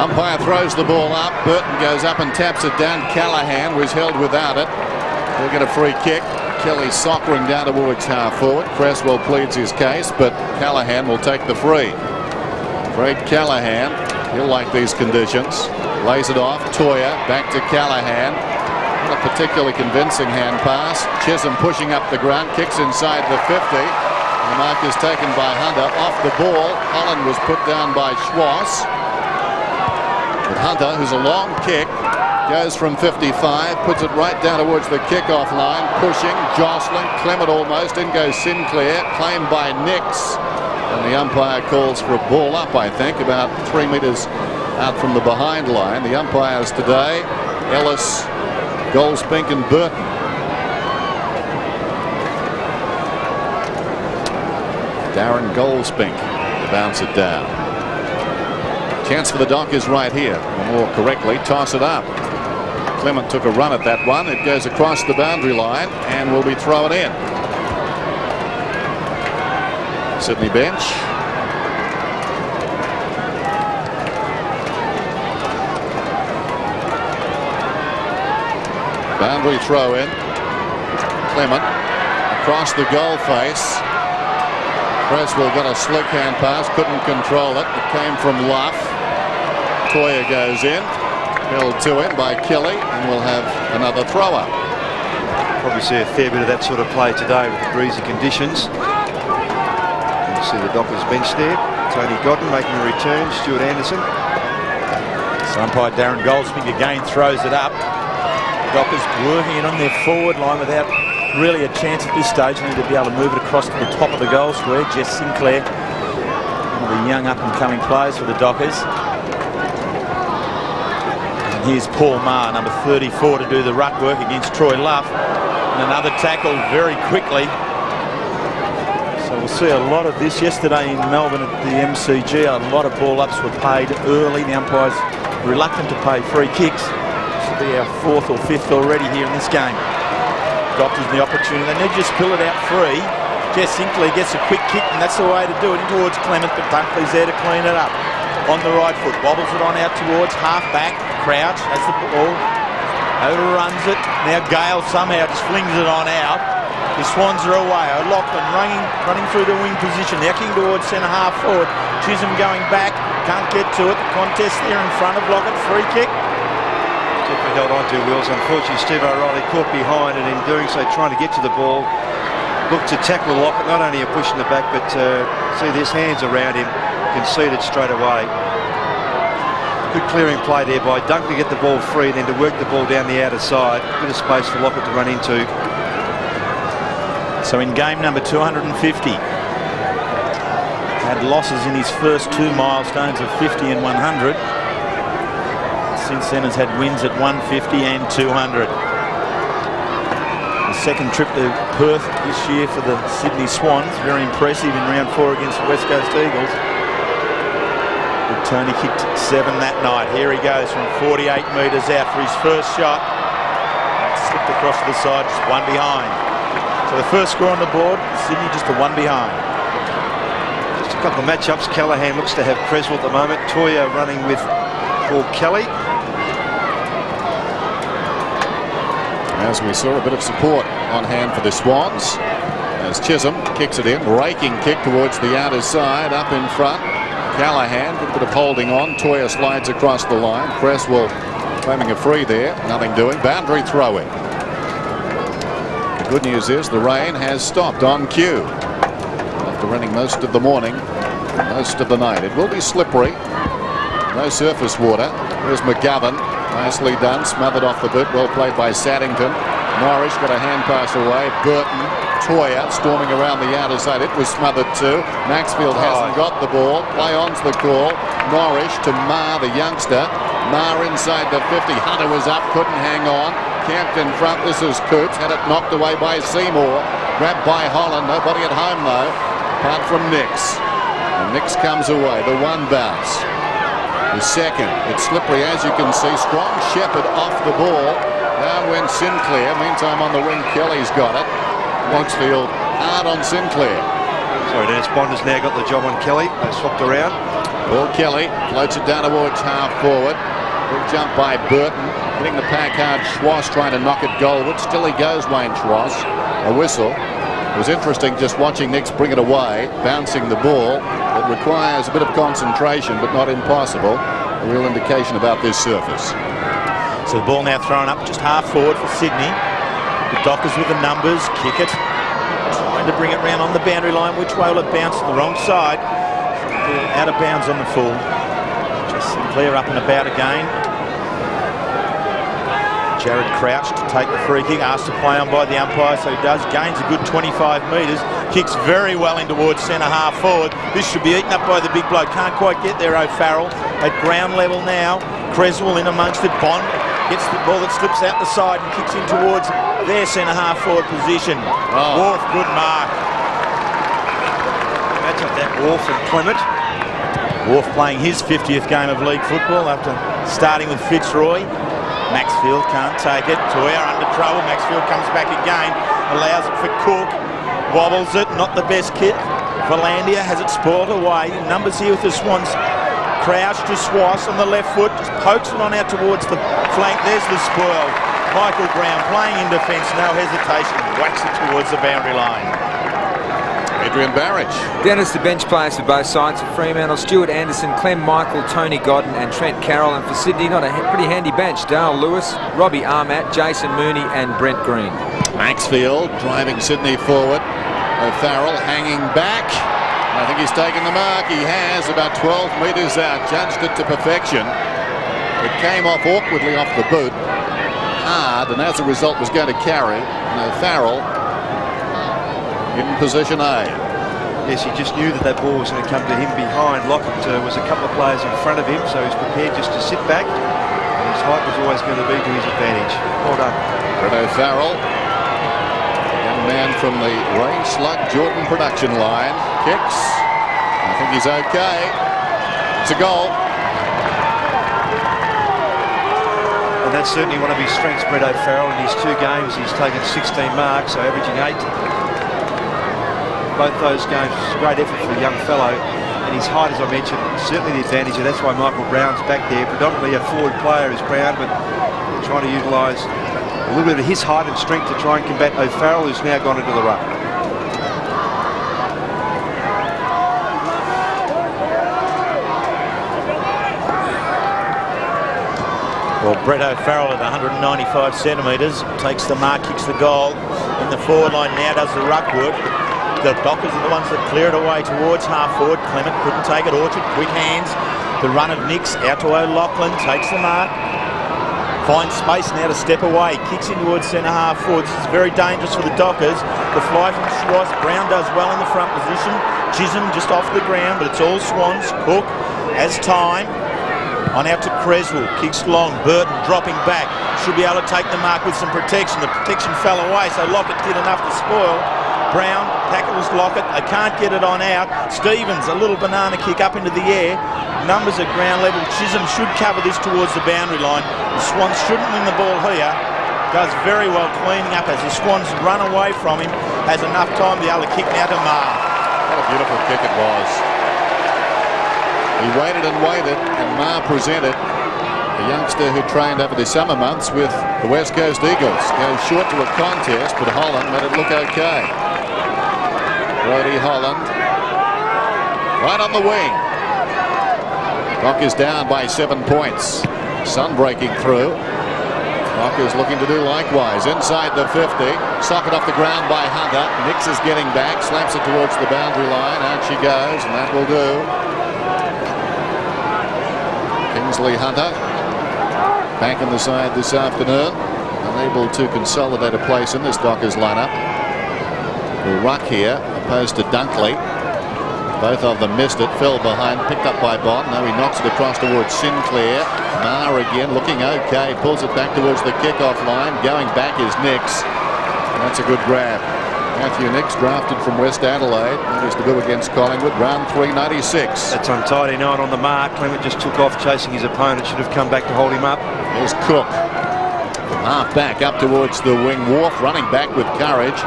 Umpire throws the ball up. Burton goes up and taps it down. Callahan was held without it. He'll get a free kick. Kelly soccering down towards half forward. Cresswell pleads his case, but Callahan will take the free. Fred Callahan, he'll like these conditions. Lays it off. Toya back to Callahan. Not a particularly convincing hand pass. Chisholm pushing up the ground, kicks inside the 50. The mark is taken by Hunter. Off the ball. Holland was put down by Schwartz. But Hunter, who's a long kick, goes from 55, puts it right down towards the kickoff line, pushing, jostling, Clement almost, in goes Sinclair, claimed by Nix. And the umpire calls for a ball up, I think, about 3 metres out from the behind line. The umpires today, Ellis, Goldspink and Burton. Darren Goldspink to bounce it down. Chance for the Dockers right here, or more correctly, toss it up. Clement took a run at that one. It goes across the boundary line and will be thrown in. Sydney bench. Boundary throw in. Clement across the goal face. Cresswell got a slick hand pass, couldn't control it. It came from Luff. Toya goes in. Held to him by Kelly, and we'll have another throw-up. Probably see a fair bit of that sort of play today with the breezy conditions. You see the Dockers bench there. Tony Godden making a return. Stuart Anderson. So umpire Darren Goldspink again throws it up. Dockers working it on their forward line without really a chance at this stage. They need to be able to move it across to the top of the goal square. Jess Sinclair, one of the young up-and-coming players for the Dockers. Here's Paul Maher, number 34, to do the ruck work against Troy Luff. And another tackle very quickly. So we'll see a lot of this. Yesterday in Melbourne at the MCG, a lot of ball-ups were paid early. The umpires reluctant to pay free kicks. This will be our 4th or 5th already here in this game. Doctors the opportunity. They need to just spill it out free. Jess Sinclair gets a quick kick, and that's the way to do it, in towards Clement, but Dunkley's there to clean it up. On the right foot, wobbles it on out towards half-back. Crouch has the ball, overruns it. Now Gale somehow just flings it on out. The Swans are away. O'Loughlin running through the wing position, necking towards centre half forward. Chisholm going back, can't get to it. The contest there in front of Lockett, free kick. Definitely held on to, Wills. Unfortunately, Steve O'Reilly caught behind, and in doing so, trying to get to the ball, looked to tackle Lockett. Not only a push in the back, but see this hands around him, conceded straight away. Good clearing play there by Dunkley to get the ball free, and then to work the ball down the outer side. Bit of space for Lockett to run into. So in game number 250, had losses in his first 2 milestones of 50 and 100. Since then has had wins at 150 and 200. The second trip to Perth this year for the Sydney Swans. Very impressive in round 4 against the West Coast Eagles. Tony kicked 7 that night. Here he goes from 48 metres out for his first shot. Slipped across to the side, just one behind. So the first score on the board, Sydney just a one behind. Just a couple of matchups. Callahan looks to have Cresswell at the moment. Toya running with Paul Kelly. As we saw, a bit of support on hand for the Swans. As Chisholm kicks it in, raking kick towards the outer side, up in front. Callahan, a bit of holding on. Toya slides across the line. Cresswell claiming a free there. Nothing doing. Boundary throw in. The good news is the rain has stopped on cue. After running most of the morning, most of the night. It will be slippery. No surface water. There's McGovern. Nicely done. Smothered off the boot. Well played by Saddington. Norris got a hand pass away. Burton. Toya storming around the outer side. It was smothered too. Maxfield hasn't got the ball. Play on's the call. Norris to Maher, the youngster. Maher inside the 50. Hunter was up, couldn't hang on. Camped in front. This is Coots. Had it knocked away by Seymour. Grabbed by Holland. Nobody at home though, apart from Nix. And Nix comes away. The one bounce. The second. It's slippery as you can see. Strong Shepherd off the ball. Down went Sinclair. Meantime on the wing, Kelly's got it. Maxfield hard on Sinclair. Sorry, Dennis Bond has now got the job on Kelly. They swapped around. Bill Kelly floats it down towards half forward. Big jump by Burton. Hitting the pack hard. Schwass trying to knock it goalward. Still he goes, Wayne Schwass. A whistle. It was interesting just watching Nicks bring it away, bouncing the ball. It requires a bit of concentration, but not impossible. A real indication about this surface. So the ball now thrown up just half forward for Sydney. The Dockers with the numbers, kick it. Trying to bring it round on the boundary line. Which way will it bounce? To the wrong side. Out of bounds on the full. Just Sinclair up and about again. Jared Crouch to take the free kick, asked to play on by the umpire, so he does. Gains a good 25 metres, kicks very well in towards centre half forward. This should be eaten up by the big bloke. Can't quite get there, Farrell. At ground level now, Creswell in amongst it. Bond gets the ball that slips out the side and kicks in towards their centre half forward position. Wharf, good mark. Match up that Wharf and Clement. Wharf playing his 50th game of league football after starting with Fitzroy. Maxfield can't take it. Toya under trouble. Maxfield comes back again. Allows it for Cook. Wobbles it. Not the best kit. Valandia has it spoiled away. Numbers here with the Swans. Crouch to Schwass on the left foot. Just pokes it on out towards the flank. There's the spoil. Michael Brown playing in defence. No hesitation. Whacks it towards the boundary line. Adrian Barrage. Dennis, the bench players for both sides. For Fremantle, Stuart Anderson, Clem Michael, Tony Godden and Trent Carroll. And for Sydney, not a pretty handy bench. Dale Lewis, Robbie Armat, Jason Mooney and Brent Green. Maxfield driving Sydney forward. Farrell hanging back. I think he's taken the mark. He has, about 12 metres out. Judged it to perfection. It came off awkwardly off the boot. Hard, and as a result was going to carry. Farrell in position A. Yes, he just knew that that ball was going to come to him behind. Lockett was a couple of players in front of him, so he's prepared just to sit back. And his height was always going to be to his advantage. Well done. Renato Farrell, young man from the Ray Slug Jordan production line, kicks. I think he's okay. It's a goal. And that's certainly one of his strengths, Renato Farrell. In his 2 games, he's taken 16 marks, so averaging 8. Both those games, a great effort for the young fellow, and his height, as I mentioned, certainly the advantage, and that's why Michael Brown's back there. Predominantly a forward player is Brown, but trying to utilise a little bit of his height and strength to try and combat O'Farrell, who's now gone into the ruck. Well, Brett O'Farrell at 195 centimetres takes the mark, kicks the goal. In the forward line now does the ruck work. The Dockers are the ones that clear it away towards half forward. Clement couldn't take it. Orchard, quick hands. The run of Nicks out to O'Loughlin, takes the mark. Finds space now to step away. Kicks in towards centre half forward. This is very dangerous for the Dockers. The fly from Schwass. Brown does well in the front position. Chisholm just off the ground, but it's all Swans. Cook has time. On out to Creswell. Kicks long. Burton dropping back. Should be able to take the mark with some protection. The protection fell away, so Lockett did enough to spoil. Brown tackles Lockett. They can't get it on out. Stevens, a little banana kick up into the air. Numbers at ground level. Chisholm should cover this towards the boundary line. The Swans shouldn't win the ball here. Does very well cleaning up as the Swans run away from him. Has enough time to be able to kick now to Marr. What a beautiful kick it was. He waited and waited, and Marr presented. A youngster who trained over the summer months with the West Coast Eagles. Goes short to a contest, but Holland made it look okay. Brodie Holland right on the wing. Dockers down by 7 points. Sun breaking through. Dockers looking to do likewise. Inside the 50. Socket off the ground by Hunter. Nicks is getting back. Slaps it towards the boundary line. Out she goes, and that will do. Kingsley Hunter back in the side this afternoon. Unable to consolidate a place in this Dockers lineup. The ruck here opposed to Dunkley. Both of them missed it. Fell behind, picked up by Bond. Now he knocks it across towards Sinclair. Marr again looking okay. Pulls it back towards the kickoff line. Going back is Nicks. And that's a good grab. Matthew Nicks, drafted from West Adelaide. That is to go against Collingwood. Round 396. That's untidy 9 on the mark. Clement just took off chasing his opponent. Should have come back to hold him up. There's Cook. Half back up towards the wing. Wharf running back with courage.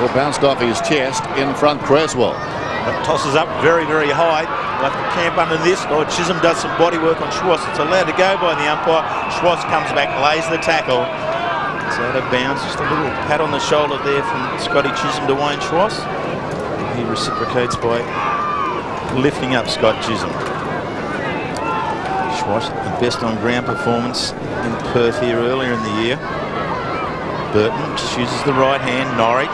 Ball bounced off his chest. In front, Creswell. It tosses up very, very high. We'll have to camp under this. Lord Chisholm does some body work on Schwartz. It's allowed to go by the umpire. Schwartz comes back, lays the tackle. It's out of bounds. Just a little pat on the shoulder there from Scotty Chisholm to Wayne Schwartz. He reciprocates by lifting up Scott Chisholm. Schwartz, the best on ground performance in Perth here earlier in the year. Burton just uses the right hand. Norwich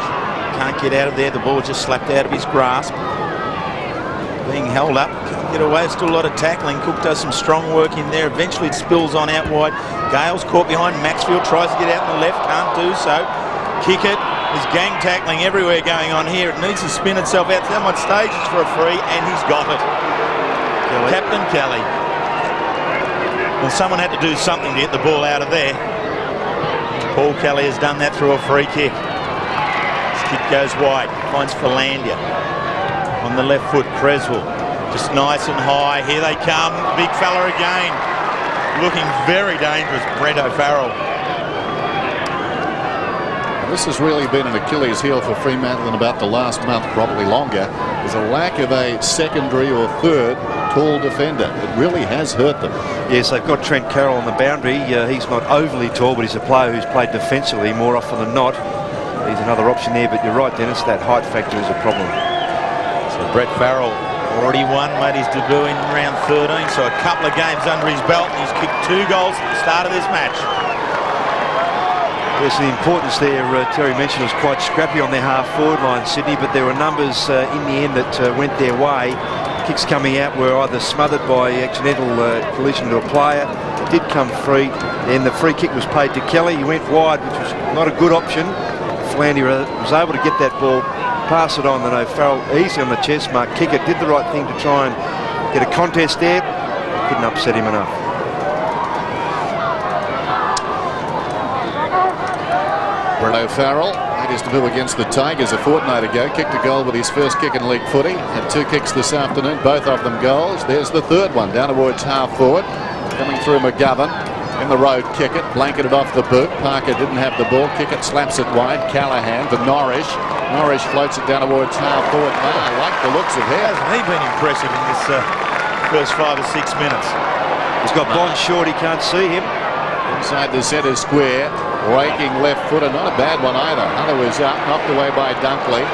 can't get out of there. The ball just slapped out of his grasp. Being held up, can't get away. Still a lot of tackling. Cook does some strong work in there. Eventually it spills on out wide. Gale's caught behind. Maxfield tries to get out on the left, can't do so. Kick it. There's gang tackling everywhere going on here. It needs to spin itself out. Someone stages for a free, and he's got it. Kelly. Captain Kelly. Well, someone had to do something to get the ball out of there. Paul Kelly has done that through a free kick. This kick goes wide, finds Philandia. On the left foot, Creswell. Just nice and high. Here they come. Big fella again. Looking very dangerous, Brent O'Farrell. This has really been an Achilles heel for Fremantle in about the last month, probably longer. There's a lack of a secondary or third tall defender. It really has hurt them. Yes, they've got Trent Carroll on the boundary. He's not overly tall, but he's a player who's played defensively more often than not. He's another option there, but you're right, Dennis, that height factor is a problem. So Brett Farrell already won, made his debut in round 13, so a couple of games under his belt, and he's kicked 2 goals at the start of this match. Yes, the importance there, Terry mentioned, was quite scrappy on their half-forward line, Sydney, but there were numbers in the end that went their way. Kicks coming out were either smothered by accidental collision to a player. It did come free. Then the free kick was paid to Kelly. He went wide, which was not a good option. Flandy was able to get that ball, pass it on. Then Farrell easy on the chest mark, kick it, did the right thing to try and get a contest there. Couldn't upset him enough. Brett Farrell made his debut against the Tigers a fortnight ago. Kicked a goal with his first kick in league footy. Had 2 kicks this afternoon, both of them goals. There's the third one, down towards half forward. Coming through McGovern. In the road, kick it, blanketed off the boot. Parker didn't have the ball. Kick it, slaps it wide. Callahan to Norrish. Norrish floats it down towards half forward. I like the looks of him. Hasn't he been impressive in this first 5 or 6 minutes? He's got Bond short, he can't see him. Inside the centre square. Raking left footer, not a bad one either. Hunter was up, knocked away by Dunkley.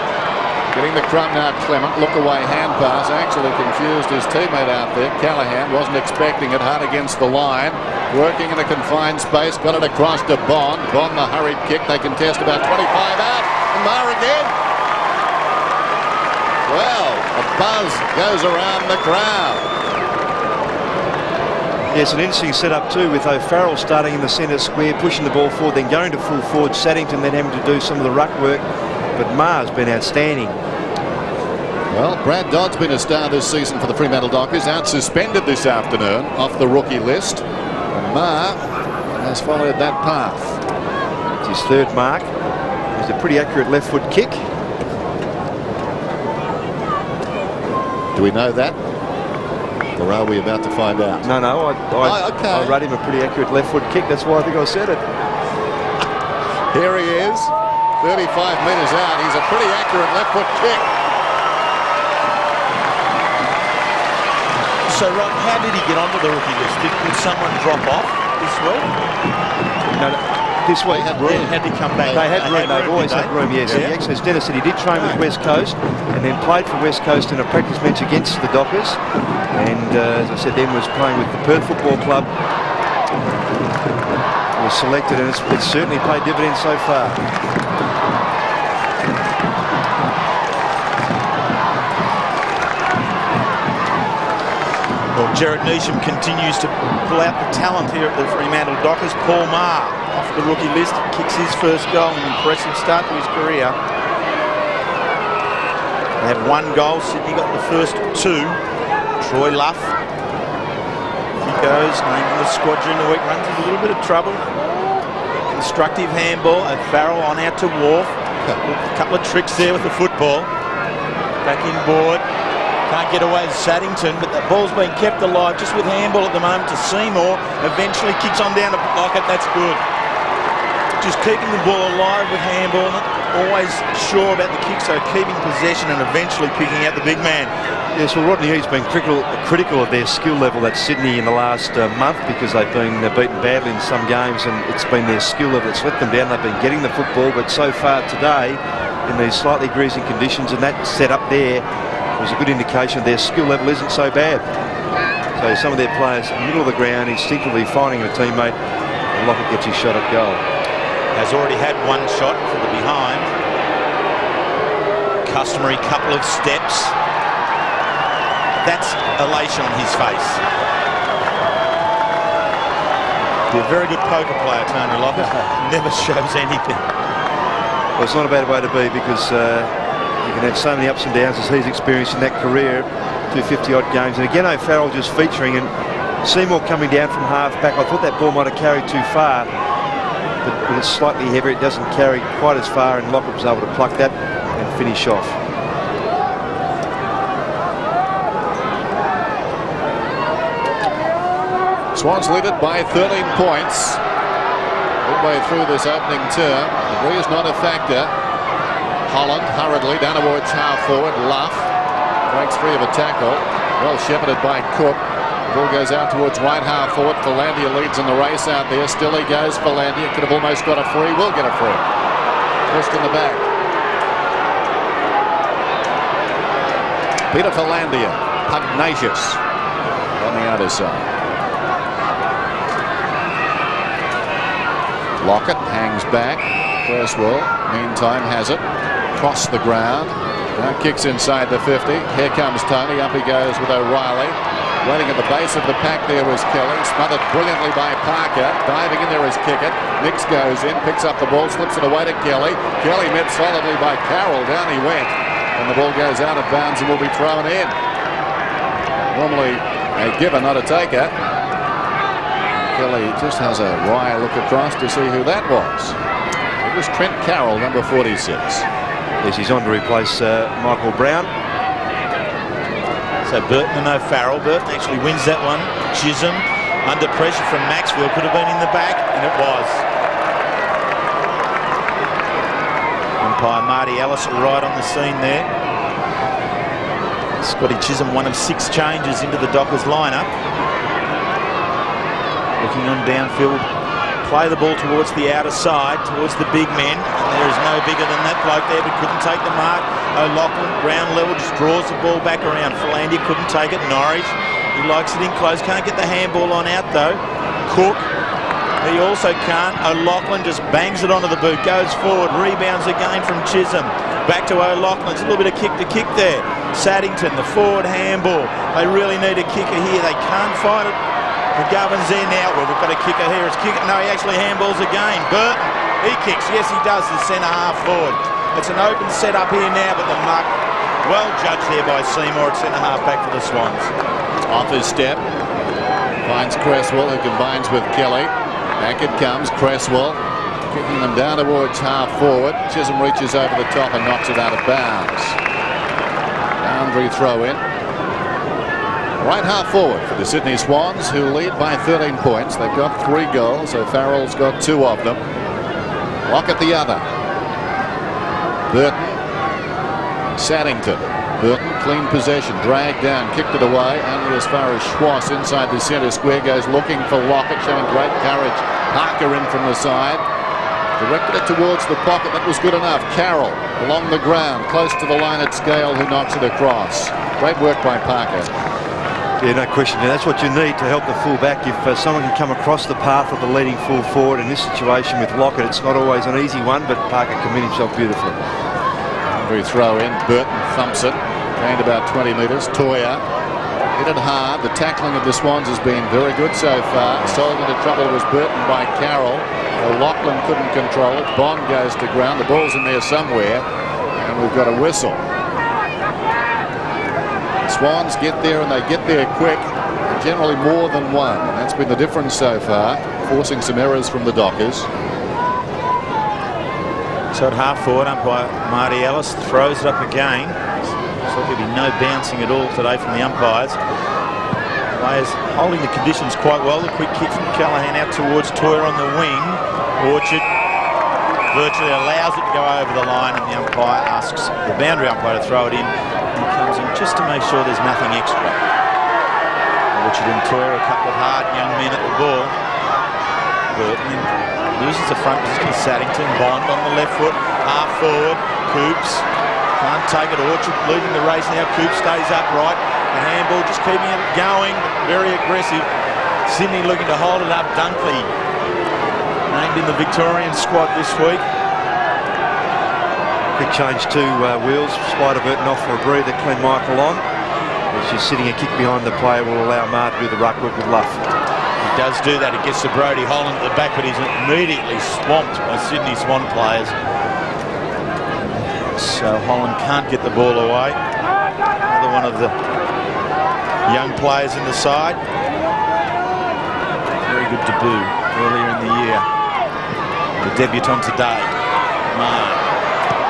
Getting the crumb now, Clement. Look away hand pass. Actually confused his teammate out there. Callahan wasn't expecting it. Hard against the line. Working in a confined space. Got it across to Bond. Bond the hurried kick. They contest about 25 out. And Mar again. Well, a buzz goes around the crowd. Yes, an interesting setup too, with O'Farrell starting in the centre square, pushing the ball forward, then going to full forward. Saddington then having to do some of the ruck work, but Mar's been outstanding. Well, Brad Dodd's been a star this season for the Fremantle Dockers, out suspended this afternoon off the rookie list. And Mar has followed that path. It's his 3rd mark. It's a pretty accurate left foot kick. Do we know that? Or are we about to find out? No, I rate him a pretty accurate left foot kick. That's why I think I said it. Here he is, 35 metres out. He's a pretty accurate left foot kick. So, Rob, how did he get onto the rookie list? Did someone drop off this week? No, this week had room. Had to come back. They had room. They've always had room, yes. Yeah. Actually, as Dennis said, he did train with West Coast and then played for West Coast in a practice match against the Dockers. And as I said, then was playing with the Perth Football Club. Was selected, and it's certainly paid dividends so far. Well, Jared Neesham continues to pull out the talent here at the Fremantle Dockers. Paul Mar off the rookie list, kicks his first goal, an impressive start to his career. They have 1 goal. Sydney got the first 2. Troy Luff, he goes, named in the squad during the week, runs into a little bit of trouble. Constructive handball, and Farrell on out to Wharf. A couple of tricks there with the football. Back in board. Can't get away with Saddington, but that ball's been kept alive just with handball at the moment to Seymour. Eventually kicks on down to Lockett. That's good. just keeping the ball alive with handball, always sure about the kick, so keeping possession and eventually picking out the big man. Yes, well, Rodney Eade's been critical of their skill level at Sydney in the last month because they've been beaten badly in some games, and it's been their skill level that's let them down. They've been getting the football, but so far today, in these slightly greasy conditions, and that setup there was a good indication their skill level isn't so bad. So some of their players, middle of the ground, instinctively finding a teammate, and Lockett gets his shot at goal. Has already had one shot for the behind. Customary couple of steps. That's elation on his face. He's a very good poker player, Tony Lockett. Never shows anything. Well, it's not a bad way to be because you can have so many ups and downs as he's experienced in that career, 250-odd games. And again, Farrell just featuring, and Seymour coming down from half-back. I thought that ball might have carried too far, but it's slightly heavier. It doesn't carry quite as far, and Lockett was able to pluck that and finish off. Swans lead it by 13 points. Midway through this opening term. The is not a factor. Holland hurriedly down towards half forward. Luff breaks free of a tackle. Well shepherded by Cook. The ball goes out towards right half forward. Philandia leads in the race out there. Still he goes. Philandia could have almost got a free. Will get a free. Just in the back. Peter Philandia, pugnacious on the other side. Lockett hangs back. Cresswell, meantime, has it. Cross the ground. Now kicks inside the 50. Here comes Tony. Up he goes with O'Reilly. Waiting at the base of the pack there was Kelly. Smothered brilliantly by Parker. Diving in there is Kickett. Nix goes in, picks up the ball, slips it away to Kelly. Kelly met solidly by Carroll. Down he went. And the ball goes out of bounds and will be thrown in. Normally a giver, not a taker. Kelly just has a wry look across to see who that was. It was Trent Carroll, number 46. Yes, he's on to replace Michael Brown. So Burton and Farrell. Burton actually wins that one. Chisholm under pressure from Maxwell, could have been in the back, and it was. Umpire Marty Ellis right on the scene there. Scotty Chisholm, one of 6 changes into the Dockers lineup. Looking on downfield, play the ball towards the outer side, towards the big men. And there is no bigger than that bloke there, but couldn't take the mark. O'Loughlin, ground level, just draws the ball back around. Philandia couldn't take it. Norris, he likes it in close. Can't get the handball on out though. Cook, he also can't. O'Loughlin just bangs it onto the boot, goes forward, rebounds again from Chisholm. Back to O'Loughlin. It's a little bit of kick to kick there. Saddington, the forward handball. They really need a kicker here. They can't fight it. McGovern's there now. Well, we've got a kicker here. It's kicker. No, he actually handballs again. Burton, he kicks. Yes, he does. The centre half forward. It's an open set up here now, but the mark well judged there by Seymour at centre half back for the Swans. Off his step. Finds Cresswell, who combines with Kelly. Back it comes. Cresswell kicking them down towards half forward. Chisholm reaches over the top and knocks it out of bounds. Boundary throw in. Right half forward for the Sydney Swans, who lead by 13 points. They've got 3 goals, so Farrell's got 2 of them. Lockett the other. Burton. Saddington. Burton, clean possession, dragged down, kicked it away, only as far as Schwass inside the centre square, goes looking for Lockett, showing great courage. Parker in from the side. Directed it towards the pocket. That was good enough. Carroll along the ground, close to the line at scale, who knocks it across. Great work by Parker. Yeah, no question. Now, that's what you need to help the full-back. If someone can come across the path of the leading full forward in this situation with Lockett, it's not always an easy one, but Parker committed himself beautifully. Boundary throw in. Burton thumps it. Gained about 20 metres. Toya hit it hard. The tackling of the Swans has been very good so far. Sold into trouble was Burton by Carroll. O'Loughlin couldn't control it. Bond goes to ground. The ball's in there somewhere, and we've got a whistle. Swans get there, and they get there quick, and generally more than one. And that's been the difference so far, forcing some errors from the Dockers. So at half forward, umpire Marty Ellis throws it up again. So there'll be no bouncing at all today from the umpires. Players holding the conditions quite well. The quick kick from Callaghan out towards Toyer on the wing. Orchard virtually allows it to go over the line, and the umpire asks the boundary umpire to throw it in. He comes in just to make sure there's nothing extra. Richard and Toyer, a couple of hard young men at the ball. Burton loses the front position. Saddington, Bond on the left foot, half forward. Coops can't take it. Orchard leading the race now. Coops stays upright. The handball just keeping it going, very aggressive. Sydney looking to hold it up. Dunkley named in the Victorian squad this week. Quick change to Wheels. Spider Burton off for a breather. Clem Michael on. He's just sitting a kick behind the player will allow Mar to do the ruck work with Luff. He does do that. It gets to Brody Holland at the back, but he's immediately swamped by Sydney Swan players. So Holland can't get the ball away. Another one of the young players in the side. Very good debut earlier in the year. The debutant today. Mar.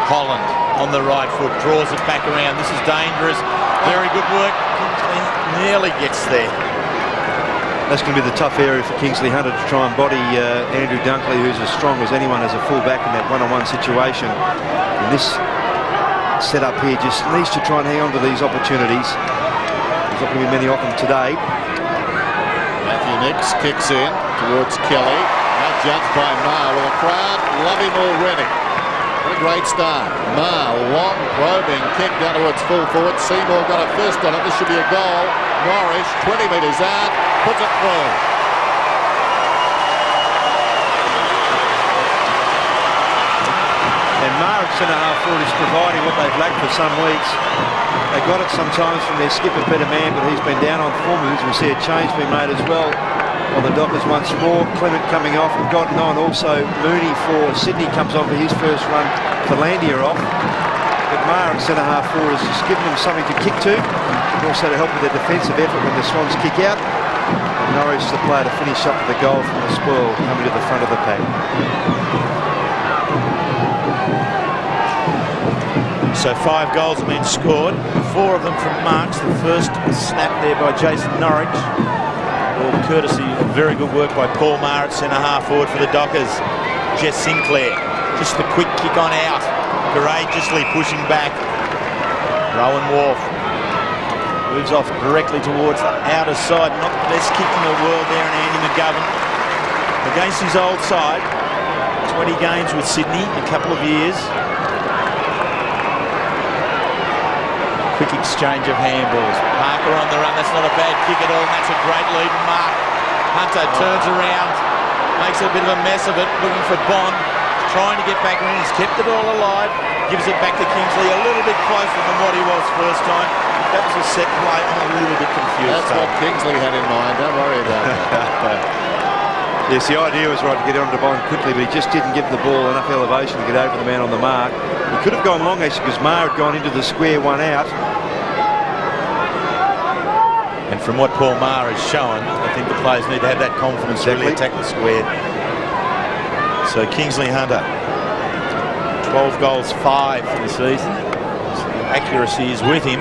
Holland on the right foot, draws it back around. This is dangerous. Very good work. Kingsley nearly gets there. That's going to be the tough area for Kingsley Hunter to try and body Andrew Dunkley, who's as strong as anyone as a full-back in that one-on-one situation. And this setup here just needs to try and hang on to these opportunities. There's not going to be many of them today. Matthew Nicks kicks in towards Kelly. Now judged by Mar. Well, the crowd love him already. What a great start. Mar, long probing kick down towards full forward. Seymour got a first on it. This should be a goal. Norris, 20 metres out, puts it through. And Mar at centre-half forward is providing what they've lacked for some weeks. They got it sometimes from their skipper, Peter Mann, but he's been down on form. As we see a change being made as well on the Dockers once more. Clement coming off and gotten on. Also Mooney for Sydney comes on for his first run. For Landier off. But Mar at centre-half forward has just given them something to kick to. And also to help with their defensive effort when the Swans kick out. And Norwich is the player to finish up with the goal from the spoil coming to the front of the pack. So 5 goals have been scored, 4 of them from marks. The first snap there by Jason Norwich. All courtesy of very good work by Paul Mar at centre-half forward for the Dockers. Jess Sinclair, just the quick kick on out, courageously pushing back. Rowan Wharf moves off directly towards the outer side. Not the best kick in the world there, and Andy McGovern against his old side. 20 games with Sydney, a couple of years. Quick exchange of handballs. Parker on the run. That's not a bad kick at all. And that's a great lead mark. Hunter turns around, makes a bit of a mess of it, looking for Bond, trying to get back in. He's kept it all alive. Gives it back to Kingsley, a little bit closer than what he was first time. That was a set play. I'm a little bit confused. That's what Kingsley had in mind. Don't worry about that. Yes, the idea was right to get onto Bond quickly, but he just didn't give the ball enough elevation to get over the man on the mark. He could have gone long actually because Mar had gone into the square one out. And from what Paul Mar has shown, I think the players need to have that confidence to really attack the square. So Kingsley Hunter, 12 goals, 5 for the season. So the accuracy is with him.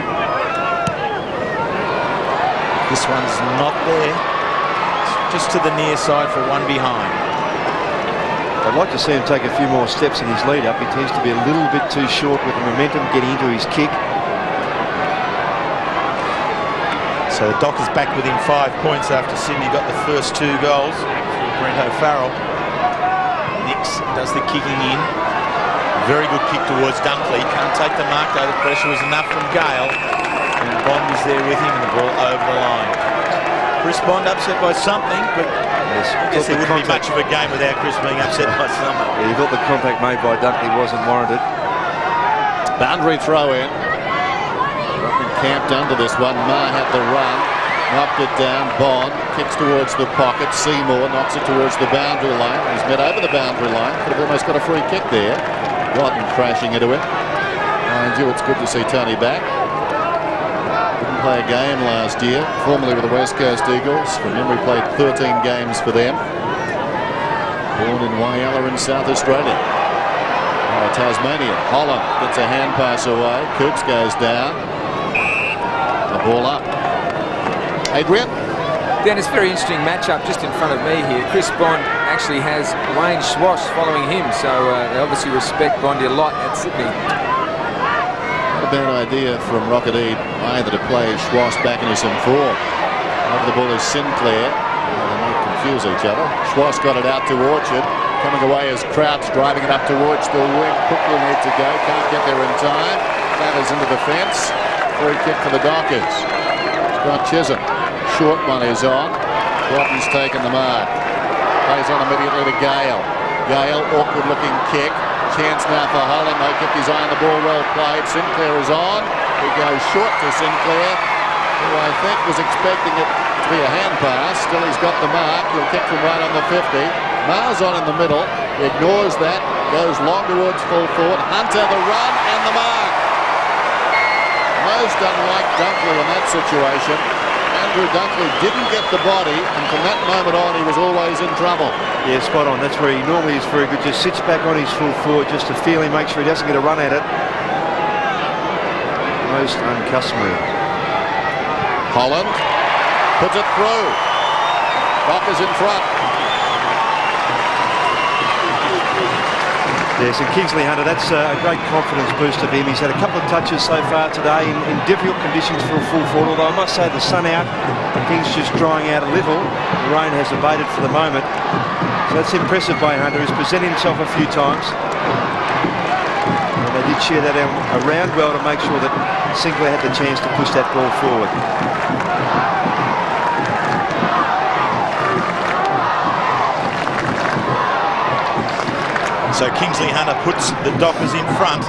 This one's not there. It's just to the near side for one behind. I'd like to see him take a few more steps in his lead-up. He tends to be a little bit too short with the momentum getting into his kick. So the Dockers back within 5 points after Sydney got the first 2 goals. Brento Farrell. Nicks does the kicking in. Very good kick towards Dunkley. Can't take the mark though. The pressure was enough from Gale. And Bond is there with him and the ball over the line. Chris Bond upset by something, but yes, I guess there wouldn't be much of a game without Chris being upset by something. Yeah, he thought the contact made by Dunkley wasn't warranted. Boundary throw in. Camped under this one. Mar had the run, knocked it down. Bond kicks towards the pocket. Seymour knocks it towards the boundary line. He's met over the boundary line. Could have almost got a free kick there. Rodden crashing into him. Mind you, it's good to see Tony back. Didn't play a game last year, formerly with the West Coast Eagles. From memory, played 13 games for them. Born in Whyalla in South Australia. Tasmania. Holland gets a hand pass away. Coops goes down. The ball up. Adrian. Dan, it's a very interesting matchup just in front of me here. Chris Bond actually has Wayne Schwass following him, so they obviously respect Bondy a lot at Sydney. Not a bad idea from Rocketee either to play Schwass back into some form. Over the ball is Sinclair. They might confuse each other. Schwass got it out to Orchard. Coming away is Crouch, driving it up towards the wing. Quickly need to go. Can't get there in time. Clatters into the fence. Free kick for the Dockers. Scott Chisholm. Short one is on. Rodden's taken the mark. Plays on immediately to Gale. Gale, awkward looking kick. Chance now for Holland. They kept his eye on the ball. Well played. Sinclair is on. He goes short to Sinclair, who I think was expecting it to be a hand pass. Still he's got the mark. He'll kick from right on the 50. Mars on in the middle. He ignores that. Goes long towards full forward. Hunter the run and the mark. Most unlike Dunkley in that situation. Andrew Dunkley didn't get the body, and from that moment on he was always in trouble. Yeah, spot on. That's where he normally is very good. Just sits back on his full forward just to feel him, make sure he doesn't get a run at it. Most uncustomary. Holland puts it through. Dockers in front. Yes, and Kingsley Hunter, that's a great confidence boost of him. He's had a couple of touches so far today in difficult conditions for a full forward, although I must say the sun out, things just drying out a little. The rain has abated for the moment. So that's impressive by Hunter. He's presented himself a few times. And they did share that around well to make sure that Sinclair had the chance to push that ball forward. So Kingsley Hunter puts the Dockers in front.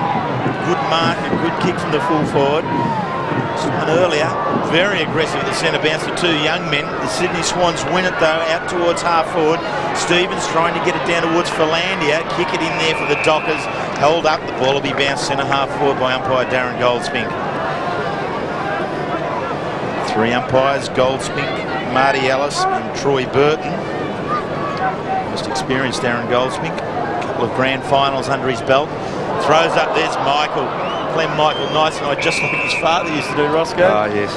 Good mark, a good kick from the full forward. One earlier, very aggressive at the centre bounce for two young men. The Sydney Swans win it though, out towards half forward. Stevens trying to get it down towards Philandia. Kick it in there for the Dockers. Held up, the ball will be bounced centre half forward by umpire Darren Goldspink. Three umpires, Goldspink, Marty Ellis and Troy Burton. Most experienced Darren Goldspink. Of grand finals under his belt. Throws up, there's Michael. Clem Michael, nice and just like his father used to do, Roscoe. Ah, yes.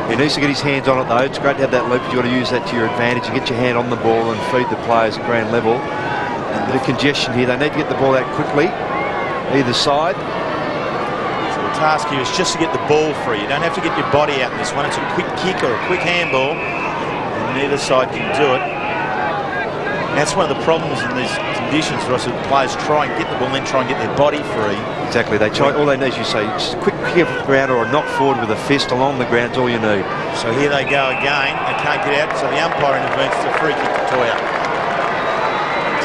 He needs to get his hands on it though. It's great to have that loop. You've got to use that to your advantage. You get your hand on the ball and feed the players at ground level. And the congestion here, they need to get the ball out quickly, either side. So the task here is just to get the ball free. You don't have to get your body out in this one. It's a quick kick or a quick handball. And neither side can do it. That's one of the problems in these conditions for us. Players try and get the ball and then try and get their body free. Exactly. They try. All they need, as you say, just a quick kick off the ground or a knock forward with a fist along the ground is all you need. So here they go again. They can't get out. So the umpire intervenes. It's a free kick to Toya.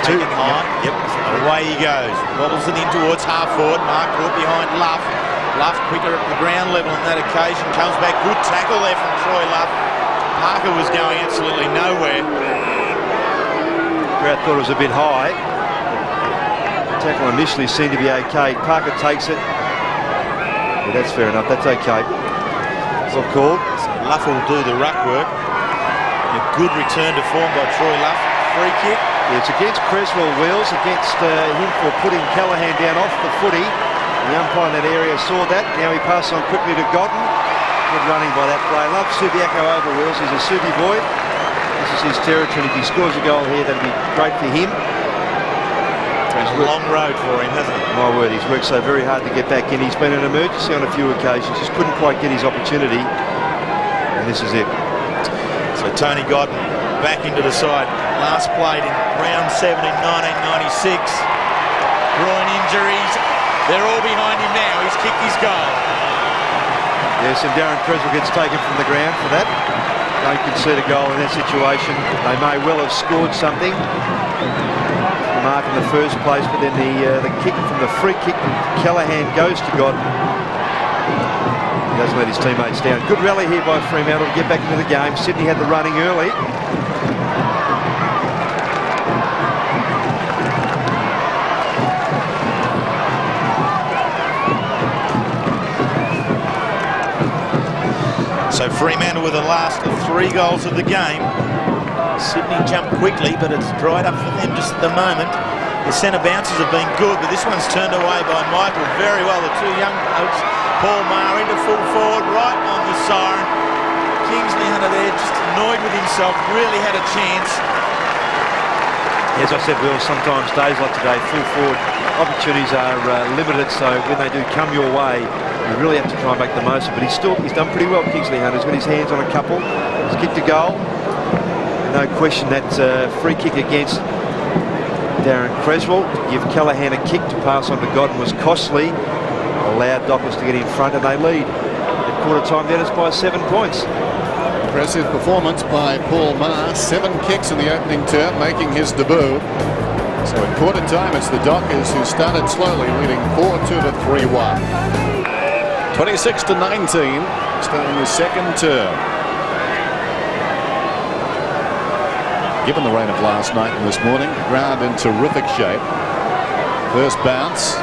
Taken high. Yep. Away he goes. Wobbles it in towards half forward. Mark caught behind Luff. Luff quicker at the ground level on that occasion. Comes back. Good tackle there from Troy Luff. Parker was going absolutely nowhere. Crowd thought it was a bit high. The tackle initially seemed to be okay. Parker takes it. Yeah, that's fair enough. That's okay. Well called. So Luff will do the ruck work. A good return to form by Troy Luff. Free kick. Yeah, it's against Creswell Wheels, against him for putting Callaghan down off the footy. The umpire in that area saw that. Now he passes on quickly to Godden. Good running by that play. Love Subiaco over Wheels. He's a Subi boy. This is his territory. If he scores a goal here, that'd be great for him. It's a long road for him, hasn't it? My word, he's worked so very hard to get back in. He's been an emergency on a few occasions. Just couldn't quite get his opportunity. And this is it. So Tony Godden back into the side. Last played in round 7 in 1996. Groin injuries. They're all behind him now. He's kicked his goal. Yes, and Darren Creswell gets taken from the ground for that. Don't concede a goal in that situation. They may well have scored something. The mark in the first place, but then the kick from the free kick from Callaghan goes to Godden. He doesn't let his teammates down. Good rally here by Fremantle to get back into the game. Sydney had the running early. So Fremantle with the last 3 goals of the game. Sydney jumped quickly, but it's dried up for them just at the moment. The centre bounces have been good, but this one's turned away by Michael very well. The two young blokes, Paul Maher into full forward, right on the siren. Kingsley Hunter there, just annoyed with himself, really had a chance. As I said, Will, sometimes days like today, full forward opportunities are limited, so when they do come your way, you really have to try and make the most of it. But he's done pretty well, Kingsley Hunter. He's got his hands on a couple. He's kicked a goal. No question that free kick against Darren Creswell to give Callaghan a kick to pass on to Godden was costly. Allowed Dockers to get in front, and they lead at quarter time. Then it's by 7 points. Impressive performance by Paul Maher. 7 kicks in the opening term, making his debut. So at quarter time, it's the Dockers who started slowly, leading 4-2 to 3-1. 26-19, starting his second term. Given the rain of last night and this morning, the ground in terrific shape. First bounce.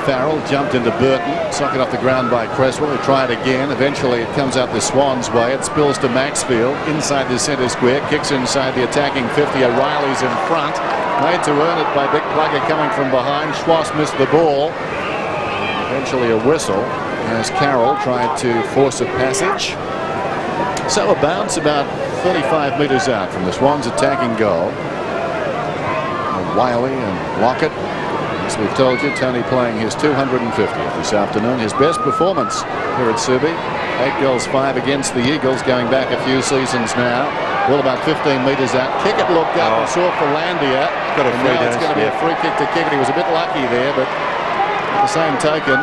Farrell jumped into Burton, sucked it off the ground by Creswell. He tried again. Eventually it comes out the Swans way. It spills to Maxfield inside the centre square, kicks inside the attacking 50. O'Reilly's in front, made to earn it by Big Plugger coming from behind. Schwass missed the ball. Eventually a whistle as Carroll tried to force a passage. So a bounce about 35 metres out from the Swans attacking goal. Wiley and Lockett. As we've told you, Tony playing his 250th this afternoon. His best performance here at Subi. 8 goals, 5 against the Eagles, going back a few seasons now. Ball about 15 metres out. Kickett looked up and saw Ferlandia. Got a free. It's going to be a free kick to Kickett. He was a bit lucky there, but at the same token,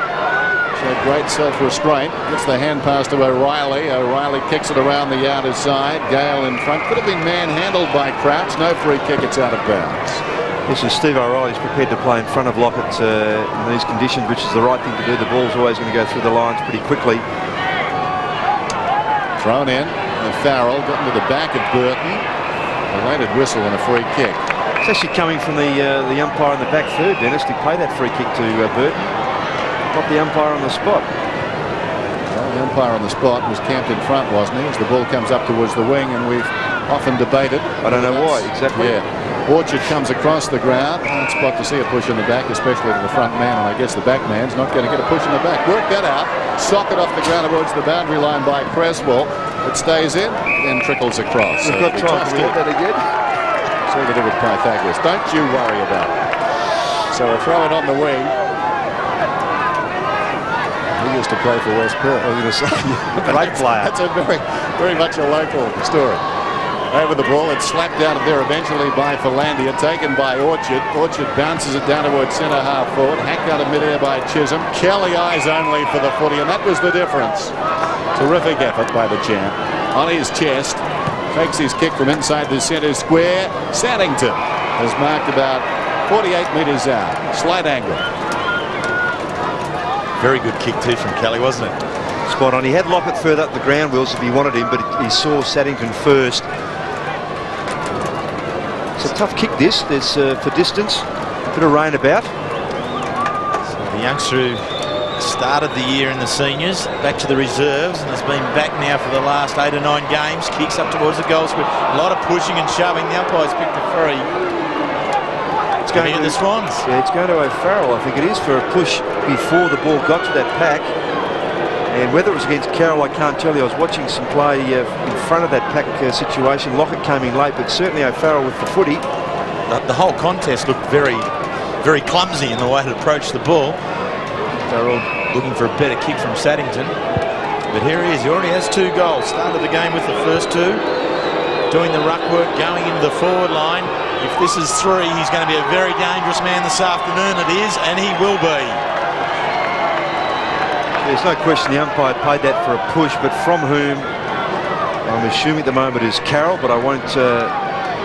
showed great self-restraint. Gets the hand pass to O'Reilly. O'Reilly kicks it around the outer side. Gale in front. Could have been manhandled by Crouch. No free kick. It's out of bounds. This is Steve O'Reilly's prepared to play in front of Lockett in these conditions, which is the right thing to do. The ball's always going to go through the lines pretty quickly. Thrown in. And Farrell got into the back of Burton. Belated whistle and a free kick. It's actually coming from the umpire in the back third, Dennis, to play that free kick to Burton. Not the umpire on the spot. Well, the umpire on the spot was camped in front, wasn't he? As the ball comes up towards the wing, and we've often debated. I don't know why, exactly. Yeah. Orchard comes across the ground. Hard spot to see a push in the back, especially to the front man, and I guess the back man's not going to get a push in the back. Work that out. Sock it off the ground towards the boundary line by Creswell. It stays in, then trickles across. We've got time to get that again. So they did with Pythagoras. Don't you worry about it. So a throw it on the wing. He used to play for West Perth. I was going to say, great player. That's a very much a local story. Over the ball, it's slapped out of there eventually by Ferlandia, taken by Orchard. Orchard bounces it down towards centre half forward, hacked out of midair by Chisholm. Kelly eyes only for the footy, and that was the difference. Terrific effort by the champ. On his chest, takes his kick from inside the centre square. Saddington has marked about 48 metres out. Slight angle. Very good kick too from Kelly, wasn't it? Spot on. He had Lockett further up the ground, Wills, if he wanted him, but he saw Saddington first. It's a tough kick, this. There's for distance. A bit of rain about. So the youngster who started the year in the seniors, back to the reserves, and has been back now for the last 8 or 9 games. Kicks up towards the goal square. A lot of pushing and shoving. The umpire's picked a free. It's going to the Swans. Yeah, it's going to Farrell, I think it is, for a push before the ball got to that pack. And whether it was against Carroll, I can't tell you. I was watching some play in front of that pack situation. Lockett came in late, but certainly O'Farrell with the footy. The whole contest looked very, very clumsy in the way it approached the ball. Farrell looking for a better kick from Saddington. But here he is. He already has 2 goals. Started the game with the first 2. Doing the ruck work, going into the forward line. If this is 3, he's going to be a very dangerous man this afternoon. It is, and he will be. There's no question the umpire paid that for a push, but from whom, I'm assuming at the moment, is Carroll, but I won't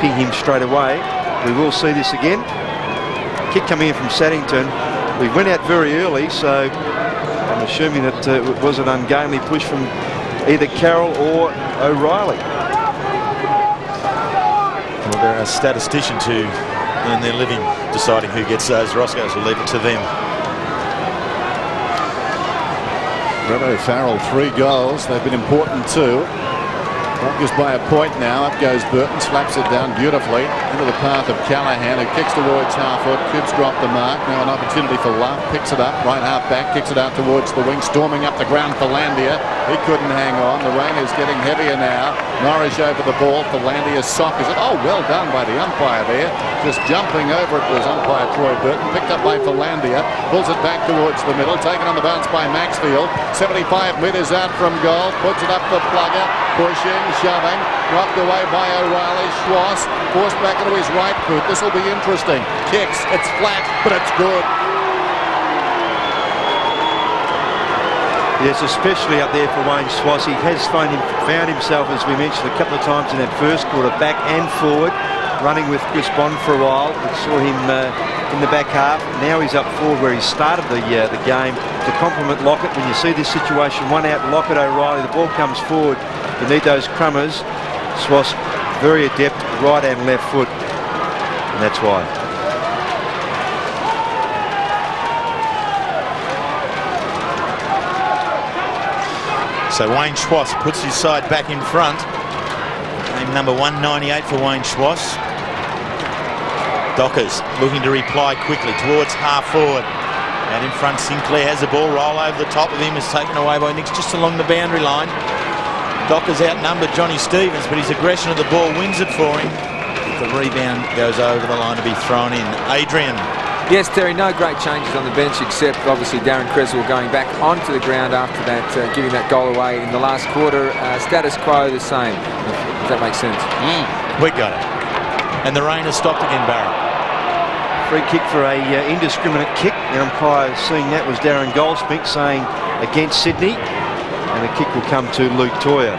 ping him straight away. We will see this again. Kick coming in from Saddington. We went out very early, so I'm assuming that it was an ungainly push from either Carroll or O'Reilly. Well, they're a statistician to earn their living deciding who gets those Roscoes. We'll leave it to them. Revo Farrell, 3 goals. They've been important too. Dockers by a point now. Up goes Burton, slaps it down beautifully into the path of Callahan, who kicks towards half-foot. Coops dropped the mark. Now an opportunity for Luff. Picks it up, right half back, kicks it out towards the wing, storming up the ground for Landia. He couldn't hang on. The rain is getting heavier now. Norris over the ball. For Landia sockers it. Oh, well done by the umpire there. Just jumping over it was umpire Troy Burton. Picked up by Philandia. Pulls it back towards the middle. Taken on the bounce by Maxfield. 75 metres out from goal. Puts it up for Plugger. Pushing, shoving. Knocked away by O'Reilly. Schwartz forced back into his right foot. This will be interesting. Kicks. It's flat, but it's good. Yes, especially up there for Wayne Schwartz. He has found himself, as we mentioned a couple of times in that first quarter, back and forward, running with Chris Bond for a while. We saw him in the back half. Now he's up forward where he started the game to complement Lockett. When you see this situation, one out, Lockett, O'Reilly, the ball comes forward. You need those crummers. Schwartz, very adept, right and left foot, and that's why. So Wayne Schwartz puts his side back in front. Game number 198 for Wayne Schwartz. Dockers looking to reply quickly towards half forward. Out in front, Sinclair has the ball. Roll over the top of him is taken away by Nix just along the boundary line. Dockers outnumbered Johnny Stevens, but his aggression of the ball wins it for him. The rebound goes over the line to be thrown in. Adrian. Yes, Terry, no great changes on the bench except obviously Darren Creswell going back onto the ground after that, giving that goal away in the last quarter. Status quo the same, if that makes sense. We got it. And the rain has stopped again, Barrett. Free kick for a indiscriminate kick. The umpire seeing that was Darren Goldsmith saying against Sydney. And the kick will come to Luke Toyer.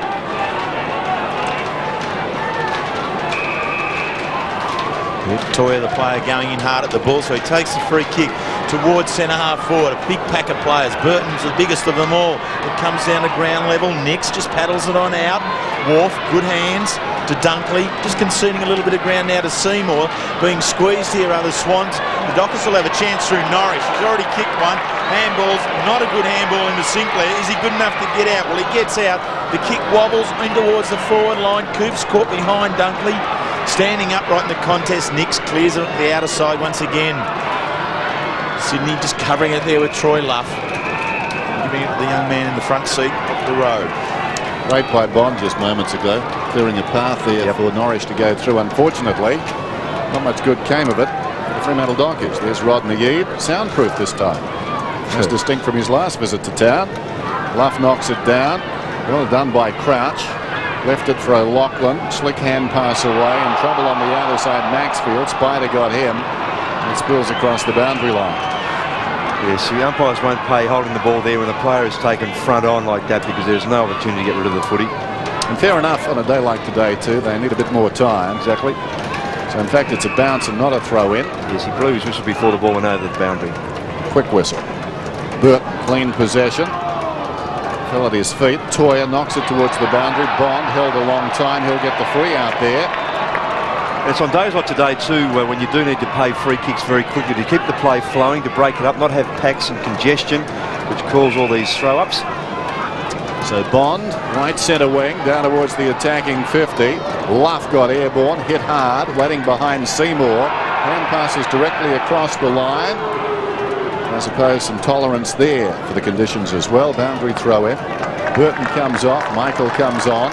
Toyer, the player, going in hard at the ball, so he takes the free kick towards centre half forward. A big pack of players. Burton's the biggest of them all. It comes down to ground level. Nix just paddles it on out. Wharf, good hands to Dunkley, just conceding a little bit of ground now to Seymour. Being squeezed here are the Swans. The Dockers will have a chance through Norris. He's already kicked one. Handball's not a good handball into Sinclair. Is he good enough to get out? Well, he gets out. The kick wobbles in towards the forward line. Coops caught behind Dunkley. Standing upright in the contest, Nix clears it at the outer side once again. Sydney just covering it there with Troy Luff. Giving it to the young man in the front seat up the road. Great by Bond just moments ago, clearing a path there for Norwich to go through. Unfortunately, not much good came of it for the Fremantle Dockers. There's Rodney Eade, soundproof this time. As distinct from his last visit to town. Luff knocks it down. Well done by Crouch. Left it for O'Loughlin. Slick hand pass away. In trouble on the other side, Maxfield. Spider got him. And it spills across the boundary line. Yes, the umpires won't pay holding the ball there when the player is taken front on like that because there's no opportunity to get rid of the footy. And fair enough, on a day like today too, they need a bit more time. Exactly. So in fact, it's a bounce and not a throw in. Yes, he blew his whistle before the ball went over the boundary. Quick whistle. Burton, clean possession. Fell at his feet. Toyer knocks it towards the boundary. Bond held a long time. He'll get the free out there. It's on days like today too when you do need to pay free kicks very quickly to keep the play flowing, to break it up, not have packs and congestion which cause all these throw-ups. So Bond, right centre wing, down towards the attacking 50. Luff got airborne, hit hard, waiting behind Seymour. Hand passes directly across the line. I suppose some tolerance there for the conditions as well. Boundary throw in. Burton comes off, Michael comes on.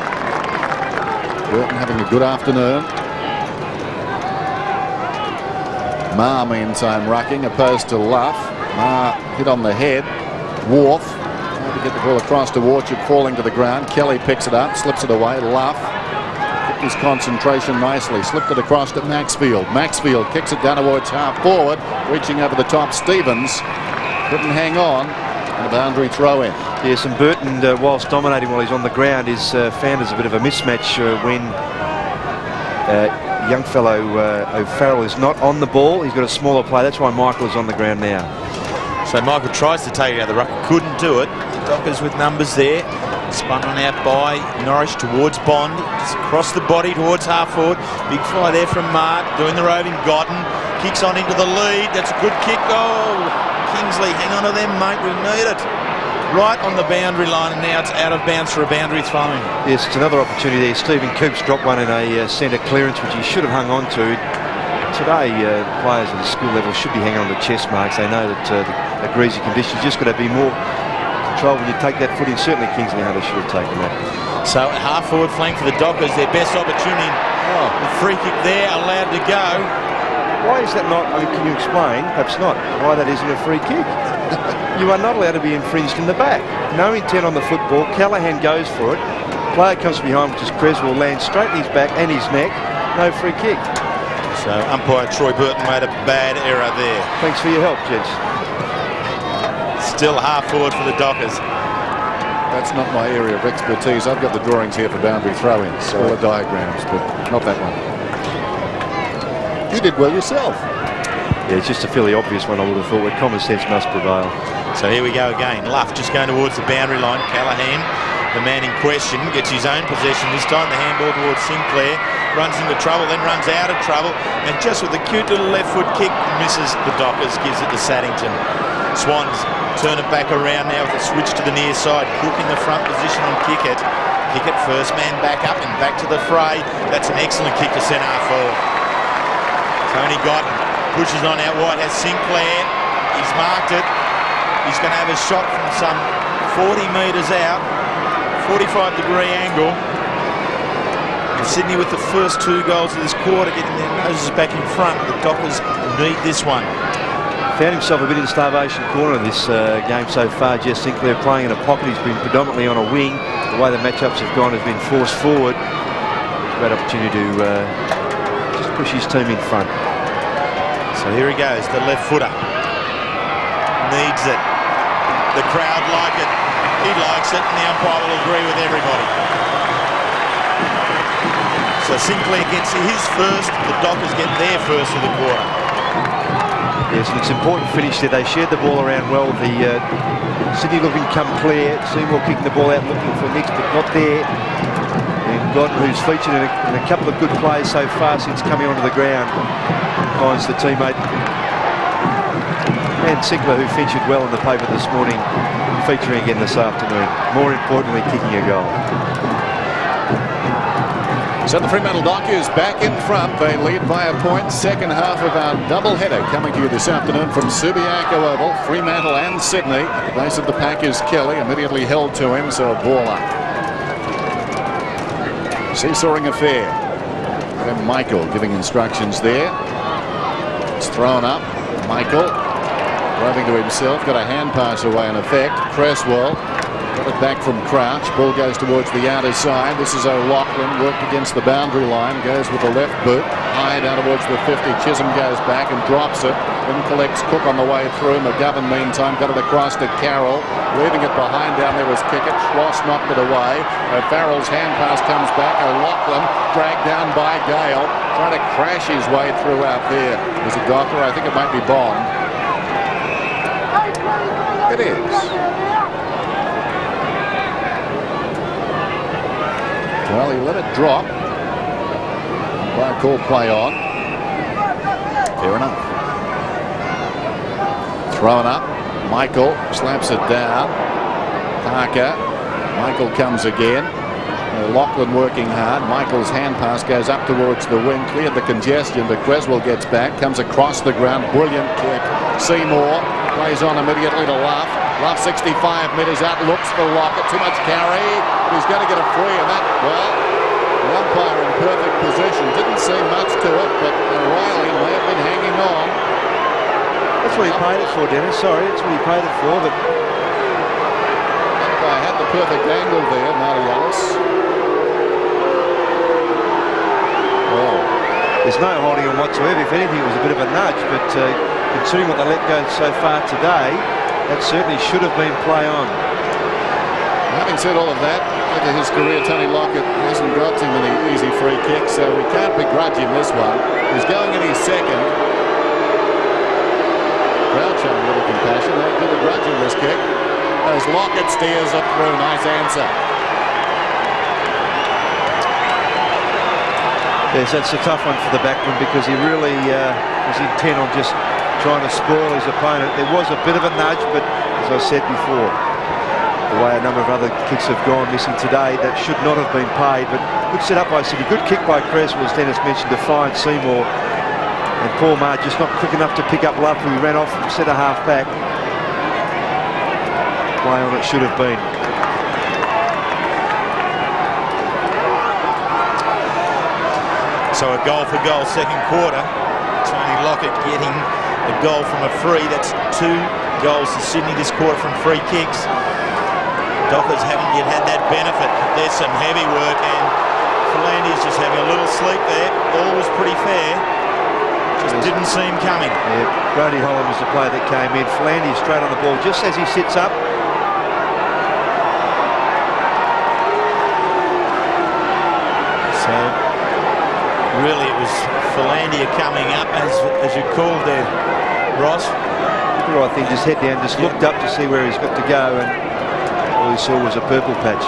Burton having a good afternoon. Ma meantime rucking opposed to Luff. Ma hit on the head. Wharf trying to get the ball across to Orchard, falling to the ground. Kelly picks it up, slips it away. Luff kept his concentration nicely, slipped it across to Maxfield. Maxfield kicks it down towards half forward, reaching over the top. Stevens couldn't hang on, and a boundary throw in. Yes, and Burton, whilst dominating while he's on the ground, is found as a bit of a mismatch when young fellow Farrell is not on the ball. He's got a smaller play. That's why Michael is on the ground now. So Michael tries to take it out of the ruck, couldn't do it. Dockers with numbers there. Spun on out by Norwich towards Bond. It's across the body towards half forward. Big fly there from Mart, doing the roving. Godden kicks on into the lead. That's a good kick. Oh, Kingsley, hang on to them, mate. We need it. right on the boundary line, and now it's out of bounds for a boundary throw-in. Yes, it's another opportunity there. Stephen Coops dropped one in a centre clearance, which he should have hung on to. Today, players at the school level should be hanging on to chest marks. They know that the greasy conditions just got to be more control when you take that foot in. Certainly Kingsley Hunter should have taken that. So half forward flank for the Dockers, their best opportunity. The free kick there, allowed to go. Why is that not? I mean, can you explain, perhaps not, why that isn't a free kick? You are not allowed to be infringed in the back. No intent on the football. Callaghan goes for it. Player comes behind, which is Creswell, lands straight in his back and his neck. No free kick. So umpire Troy Burton made a bad error there. Thanks for your help, gents. Still half forward for the Dockers. That's not my area of expertise. I've got the drawings here for boundary throw-ins, all the diagrams, but not that one. You did well yourself. Yeah, it's just a fairly obvious one, I would have thought, where common sense must prevail. So here we go again. Luff just going towards the boundary line. Callaghan, the man in question, gets his own possession. This time the handball towards Sinclair. Runs into trouble, then runs out of trouble. And just with a cute little left foot kick, misses the Dockers, gives it to Saddington. Swans turn it back around now with a switch to the near side. Cook in the front position on Kickett. Kickett first man back up and back to the fray. That's an excellent kick to centre half forward. Tony Godden pushes on out wide, has Sinclair. He's marked it. He's going to have a shot from some 40 metres out. 45-degree angle. And Sydney with the first 2 goals of this quarter, getting their noses back in front. The Dockers need this one. Found himself a bit in starvation corner in this game so far. Jess Sinclair playing in a pocket. He's been predominantly on a wing. The way the matchups have gone has been forced forward. Great opportunity to just push his team in front. So here he goes, the left footer. Needs it. The crowd like it. He likes it, and the umpire will agree with everybody. So Sinclair gets his first. The Dockers get their first of the quarter. Yes, and it's an important finish there. They shared the ball around well. The Sydney looking come clear. Seymour kicking the ball out, looking for Nicks, but not there. And Godden, who's featured in a couple of good plays so far since coming onto the ground, finds the teammate. And Sinclair, who featured well in the paper this morning, featuring again this afternoon. More importantly, kicking a goal. So the Fremantle Dockers back in front. They lead by a point. Second half of our double-header coming to you this afternoon from Subiaco Oval. Fremantle and Sydney. At the base of the pack is Kelly, immediately held to him, so a ball up. Seesawing affair. And Michael giving instructions there. It's thrown up. Michael driving to himself. Got a hand pass away in effect. Cresswell got it back from Crouch. Ball goes towards the outer side. This is O'Loughlin. Worked against the boundary line. Goes with the left boot. High down towards the 50. Chisholm goes back and drops it. Then collects Cook on the way through. McGovern meantime got it across to Carroll. Leaving it behind down there was Kickett. Schloss knocked it away. Farrell's hand pass comes back. O'Loughlin dragged down by Gale. Trying to crash his way through out there. Is it Docker? I think it might be Bond. It is. Well, he let it drop. By call play on. Fair enough. Thrown up. Michael slaps it down. Parker. Michael comes again. Lachlan working hard. Michael's hand pass goes up towards the wing. Cleared the congestion, but Creswell gets back. Comes across the ground. Brilliant kick. Seymour plays on immediately to Luff. Luff 65 metres out. Looks for Lockett. Too much carry. He's going to get a free, and that, well, the umpire in perfect position. Didn't see much to it, but O'Reilly may have been hanging on. That's what he paid it for, Dennis. Sorry, that's what he paid it for, but I had the perfect angle there, Marty Ellis. oh, there's no holding on whatsoever. If anything, it was a bit of a nudge, but considering what they let go so far today, that certainly should have been play on. Having said all of that, over his career, Tony Lockett hasn't got too many easy free kicks, so we can't begrudge him this one. He's going in his second. Crowd showing a little compassion. They did begrudge him this kick. As Lockett steers it through. Nice answer. Yes, that's a tough one for the backman because he really was intent on just trying to spoil his opponent. There was a bit of a nudge, but as I said before, the way a number of other kicks have gone missing today that should not have been paid, but good set up by City. Good kick by Creswell, as Dennis mentioned, to find Seymour. And Paul Maher just not quick enough to pick up Love, who ran off from centre half back. Play on it should have been. So a goal for goal, second quarter. Tony Lockett getting a goal from a free. That's 2 goals to Sydney this quarter from free kicks. Dockers haven't yet had that benefit. There's some heavy work, and Philandia's just having a little sleep there. All was pretty fair. Just didn't see him coming. Yeah, Brody Holland was the player that came in. Philandia straight on the ball just as he sits up. So really it was Philandia coming up, as you called there, Ross. Did the right thing, just head down, just looked up to see where he's got to go, and all he saw was a purple patch.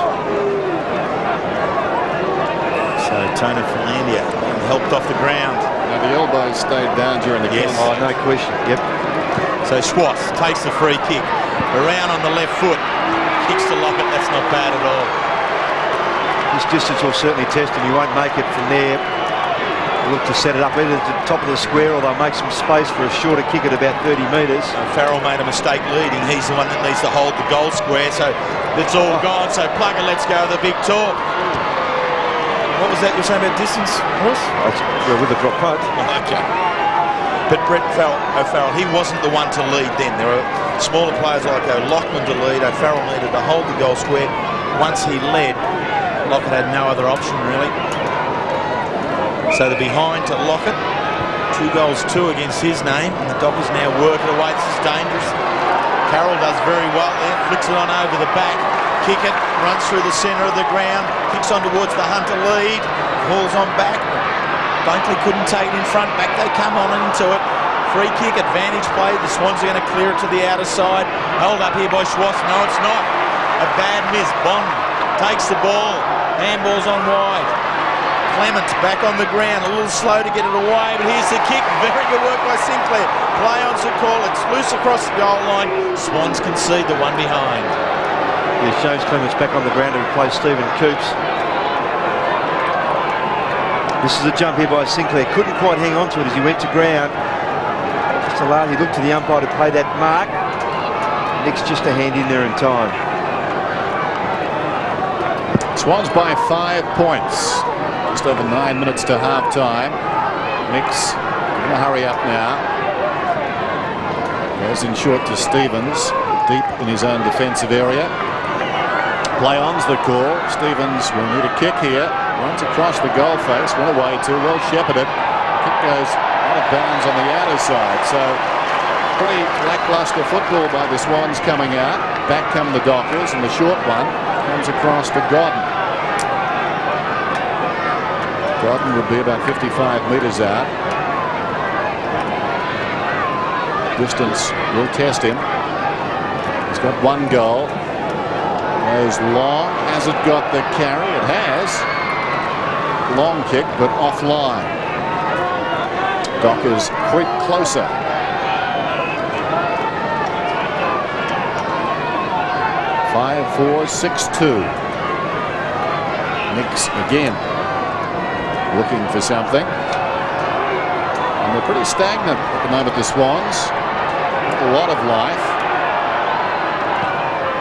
So Tony Philandia helped off the ground. Now the elbows stayed down during the game. Oh, no question. Yep. So Swats takes the free kick. Around on the left foot. Kicks to Lockett. That's not bad at all. This distance will certainly test him. He won't make it from there. Look to set it up either to the top of the square, or they'll make some space for a shorter kick at about 30 metres. Farrell made a mistake leading. He's the one that needs to hold the goal square. So it's all gone. So Plugger lets go of the big talk. What was that you were saying about distance, Ross? Well, with the drop punt. Okay. But Brett O'Farrell, he wasn't the one to lead then. There were smaller players like O'Loughlin to lead. O'Farrell needed to hold the goal square. Once he led, Lockett had no other option, really. So the behind to Lockett. 2 goals, 2 against his name. And the Dockers now work it away. This is dangerous. Carroll does very well there. Flicks it on over the back. Kick it. Runs through the centre of the ground. Kicks on towards the Hunter lead. Hauls on back. Dunkley couldn't take it in front. Back they come on into it. Free kick. Advantage play. The Swans are going to clear it to the outer side. Held up here by Schwartz. No, it's not. A bad miss. Bond takes the ball. Handball's on wide. Clement back on the ground, a little slow to get it away, but here's the kick. Very good work by Sinclair. Play on to call. It's loose across the goal line. Swans concede the one behind. Yeah, James Clements back on the ground to replace Stephen Coops. This is a jump here by Sinclair. Couldn't quite hang on to it as he went to ground. He looked to the umpire to play that mark. Nick's just a hand in there in time. Swans by 5 points. Just over 9 minutes to half-time. Nicks going to hurry up now. Goes in short to Stevens, deep in his own defensive area. Play on's the call. Stevens will need a kick here. Runs across the goal face. Went away too well shepherded. Kick goes out of bounds on the outer side. So pretty lackluster football by the Swans coming out. Back come the Dockers, and the short one comes across to Godden. Godden would be about 55 metres out. Distance will test him. He's got 1 goal. Goes long. Has it got the carry? It has. Long kick, but offline. Dockers creep closer. Five, 4, 6-2. Nicks again. Looking for something. And they're pretty stagnant at the moment, the Swans. Not a lot of life.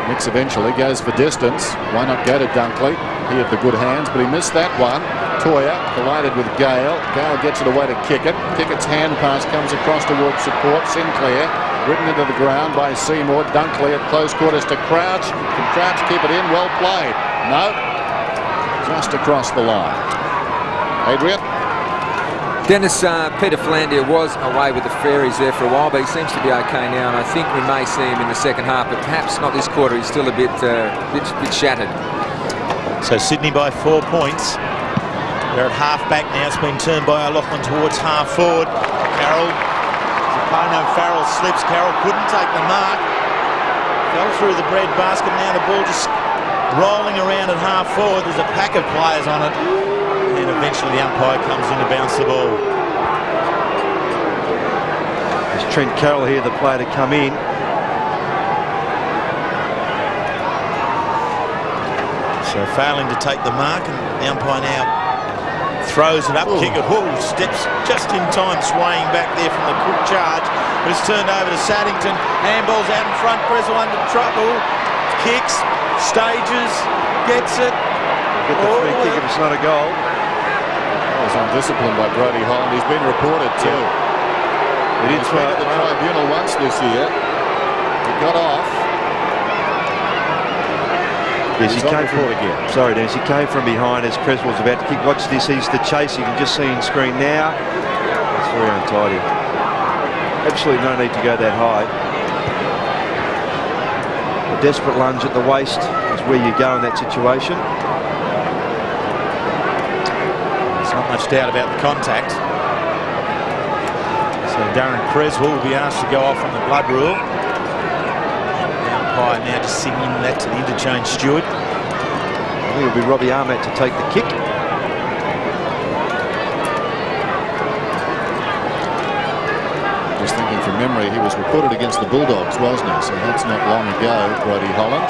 Nicks eventually goes for distance. Why not go to Dunkley? He had the good hands, but he missed that one. Toya collided with Gale. Gale gets it away to Kickett. Kickett's hand pass comes across towards support. Sinclair ridden into the ground by Seymour. Dunkley at close quarters to Crouch. Can Crouch keep it in? Well played. No. Just across the line. Adrian? Dennis, Peter Philandia was away with the Fairies there for a while, but he seems to be okay now, and I think we may see him in the second half, but perhaps not this quarter. He's still a bit shattered. So Sydney by 4 points. They're at half back now. It's been turned by O'Loughlin towards half forward. Carroll, Farrell slips. Carroll couldn't take the mark. Fell through the bread basket. Now the ball just rolling around at half forward. There's a pack of players on it. And eventually the umpire comes in to bounce the ball. It's Trent Carroll here, the player to come in. So failing to take the mark, and the umpire now throws it up, kick it, steps just in time, swaying back there from the quick charge, but it's turned over to Saddington. Handball's out in front, Preswell under trouble, kicks, stages, gets it. Get the free kick if it's not a goal. That was undisciplined by Brodie Holland. He's been reported too. He did try at the tribunal once this year. He got off. Yes, he came from again. Sorry, Dennis. He came from behind as Creswell's about to kick. Watch this. He's the chase. You can just see on screen now. That's very untidy. Absolutely no need to go that high. A desperate lunge at the waist is where you go in that situation. There's not much doubt about the contact. So Darren Creswell will be asked to go off on the blood rule. Now just signaling that to the interchange steward. I think it'll be Robbie Armat to take the kick. Just thinking from memory, he was reported against the Bulldogs, wasn't he? So that's not long ago, Brodie Holland.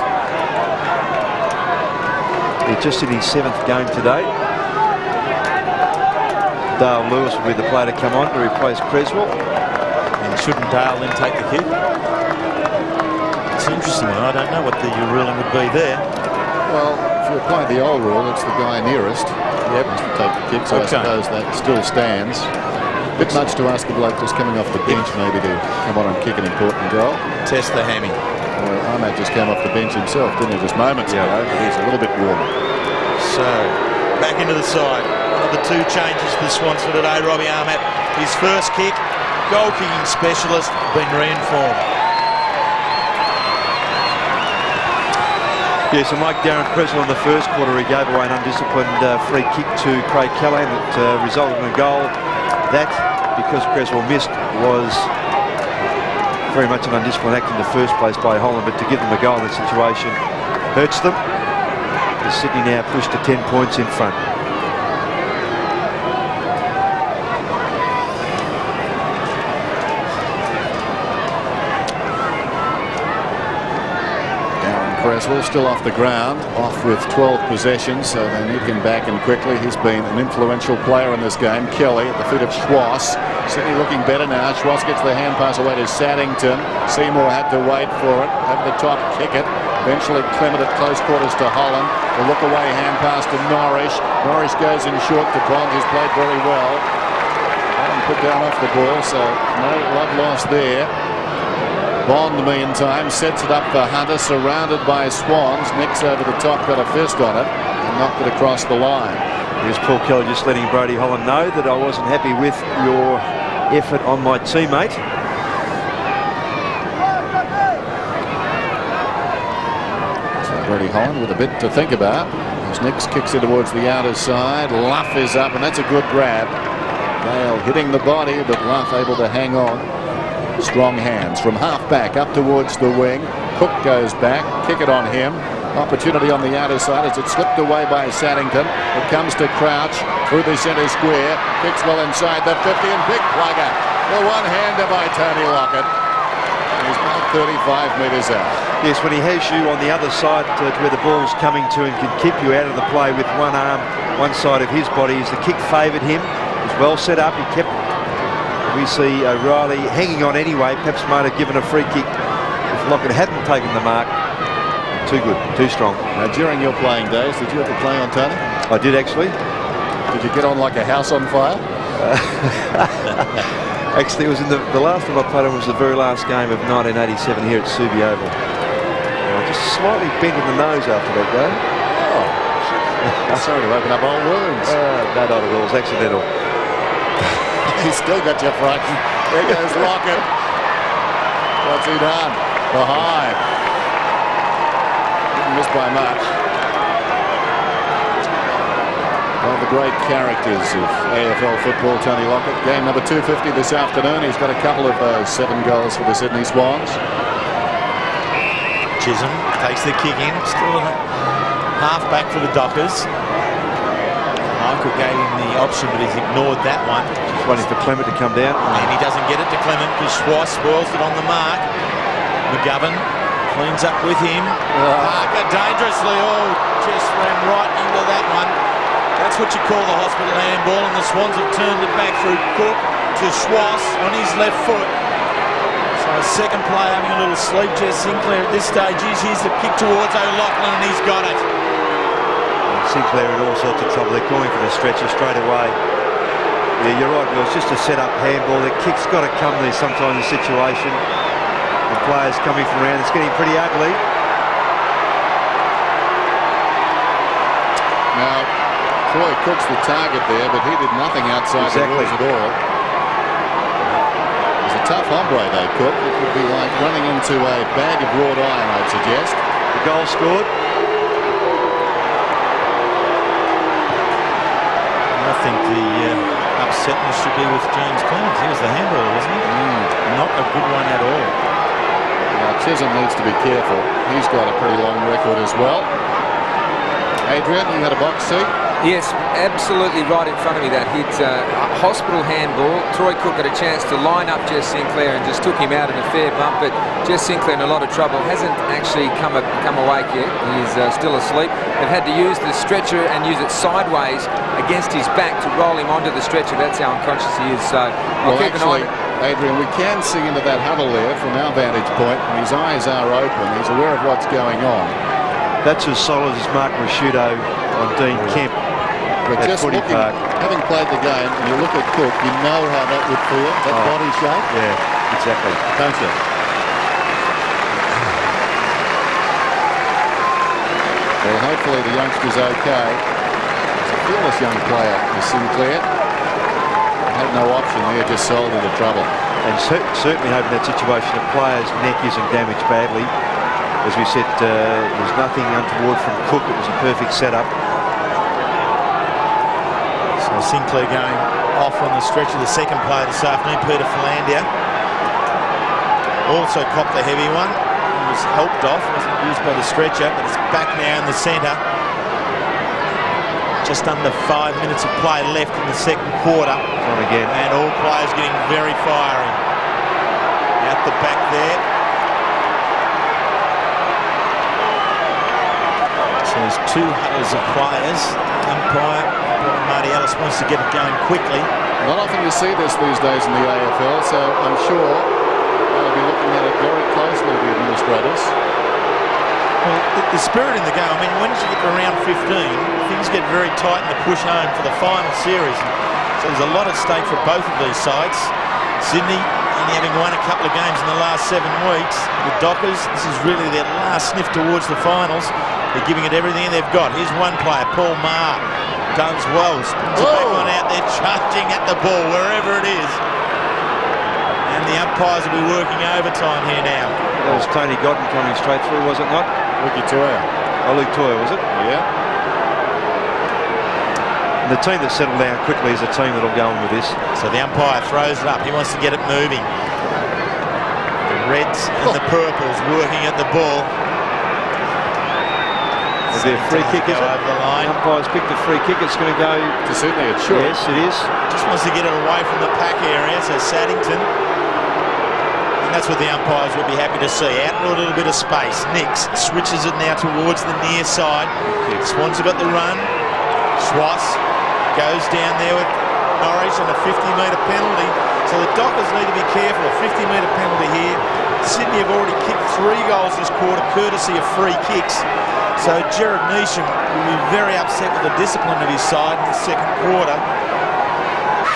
He's just in his 7th game today. Dale Lewis will be the player to come on to replace Creswell. And shouldn't Dale then take the kick? It's interesting. I don't know what the ruling would be there. Well, if you apply the old rule, it's the guy nearest. Yep. To take the kick, so I suppose that still stands. A bit much to ask the bloke just coming off the bench maybe to come on and kick an important goal. Test the hammy. Ahmad just came off the bench himself, didn't he, just moments ago, but he's a little bit warmer. So, back into the side. One of the two changes for the Swans for today, Robbie Armat. His first kick, goal kicking specialist, been reinformed. Yes, and like Darren Creswell in the first quarter, he gave away an undisciplined free kick to Craig Callahan that resulted in a goal. That, because Creswell missed, was very much an undisciplined act in the first place by Holland, but to give them a goal in that situation hurts them. As Sydney now pushed to 10 points in front. Creswell still off the ground, off with 12 possessions, so they need him back and quickly. He's been an influential player in this game. Kelly at the feet of Schwass. Sydney looking better now. Schwass gets the hand pass away to Saddington. Seymour had to wait for it. Over the top, kick it. Eventually Clement at close quarters to Holland. The look away hand pass to Norrish. Norrish goes in short to Bond, who's played very well. Holland put down off the ball, so no love lost there. Bond, meantime, sets it up for Hunter, surrounded by Swans. Nicks over the top, got a fist on it, and knocked it across the line. Here's Paul Kelly just letting Brodie Holland know that I wasn't happy with your effort on my teammate. So Brodie Holland with a bit to think about. As Nicks kicks it towards the outer side. Luff is up, and that's a good grab. Gale hitting the body, but Luff able to hang on. Strong hands from half-back up towards the wing. Cook goes back, kick it on him. Opportunity on the outer side as it slipped away by Saddington. It comes to Crouch through the centre square. Kicks well inside the 50 and big plugger. The one-hander by Tony Lockett. He's about 35 metres out. Yes, when he has you on the other side to where the ball's coming to and can keep you out of the play with one arm, one side of his body, as the kick favoured him. He was well set up. He kept. We see O'Reilly hanging on anyway. Perhaps might have given a free kick if Lockett hadn't taken the mark. Too good, too strong. Now, during your playing days, did you ever play on Tony? I did actually. Did you get on like a house on fire? Actually, it was in the last time I played him was the very last game of 1987 here at Subi Oval. Just slightly bent in the nose after that game. Oh, sorry to open up old wounds. No, not at all. It was accidental. He's still got you frightened. There goes Lockett. What's he done? Behind. Didn't miss by much. One of the great characters of AFL football, Tony Lockett. Game number 250 this afternoon. He's got a couple of 7 goals for the Sydney Swans. Chisholm takes the kick in. Still a half-back for the Dockers. Michael gave him the option, but he's ignored that one. Just waiting for Clement to come down. And he doesn't get it to Clement because Schwass spoils it on the mark. McGovern Cleans up with him. Parker dangerously. Oh, just ran right into that one. That's what you call the hospital handball, and the Swans have turned it back through Cook to Swans on his left foot. So a second player having a little sleep. Jess Sinclair at this stage. Here's the kick towards O'Loughlin, and he's got it. And Sinclair in all sorts of trouble. They're calling for the stretcher straight away. Yeah, you're right, Will. It's just a set-up handball. The kick's got to come there sometimes in the situation. The players coming from around. It's getting pretty ugly. Now, Troy Cook's the target there, but he did nothing outside the rules at all. He's a tough hombre, though, Cook. It would be like running into a bag of wrought iron, I'd suggest. The goal scored. I think the upsetness should be with James Clemens. He was the handballer, wasn't he? Not a good one at all. Chisholm needs to be careful. He's got a pretty long record as well. Adrian, you had a box seat? Yes, absolutely right in front of me, that hit. Hospital handball. Troy Cook got a chance to line up Jess Sinclair and just took him out in a fair bump, but Jess Sinclair in a lot of trouble. Hasn't actually come awake yet. He's still asleep. They've had to use the stretcher and use it sideways against his back to roll him onto the stretcher. That's how unconscious he is. So well, actually, Adrian, we can see into that huddle there from our vantage point. His eyes are open. He's aware of what's going on. That's as solid as Mark Rashudo on Dean Kemp. But just looking, having played the game, and you look at Cook, you know how that would feel, that body shape. Yeah, exactly. Don't you? Well, hopefully the youngster's okay. He's a fearless young player, Sinclair. Had no option there, just sold into trouble. And certainly hoping that situation the player's neck isn't damaged badly. As we said, there's nothing untoward from Cook. It was a perfect setup. So Sinclair going off on the stretcher. The second player this afternoon, Peter Philandia, also copped a heavy one. He was helped off, wasn't used by the stretcher, but it's back now in the centre. Just under 5 minutes of play left in the second quarter. On again. And all players getting very fiery. Out the back there. So there's two huddles of players. Umpire Marty Ellis wants to get it going quickly. Not often you see this these days in the AFL, so I'm sure they'll be looking at it very closely, the administrators. Well, the spirit in the game, I mean, once you get to round 15, things get very tight in the push home for the final series. So there's a lot at stake for both of these sides. Sydney only having won a couple of games in the last 7 weeks. The Dockers, this is really their last sniff towards the finals. They're giving it everything they've got. Here's one player, Paul Maher, does well, spins it back on out there, charging at the ball, wherever it is. And the umpires will be working overtime here now. That was Tony Godden coming straight through, was it not? Luke Toya. Oh, Luke Toya, was it? Yeah. And the team that settled down quickly is the team that'll go on with this. So the umpire throws it up. He wants to get it moving. The Reds and the Purples working at the ball. Is there a free kick, is it? Over the line. The umpire's picked a free kick. It's going to go To Sydney, it should. Yes, it is. Just wants to get it away from the pack area, so Saddington. And that's what the umpires would be happy to see. Out in a little bit of space. Nix switches it now towards the near side. Swans have got the run. Schwass goes down there with Norwich on a 50-metre penalty. So the Dockers need to be careful. A 50-metre penalty here. Sydney have already kicked 3 goals this quarter, courtesy of free kicks. So Jared Neesham will be very upset with the discipline of his side in the second quarter.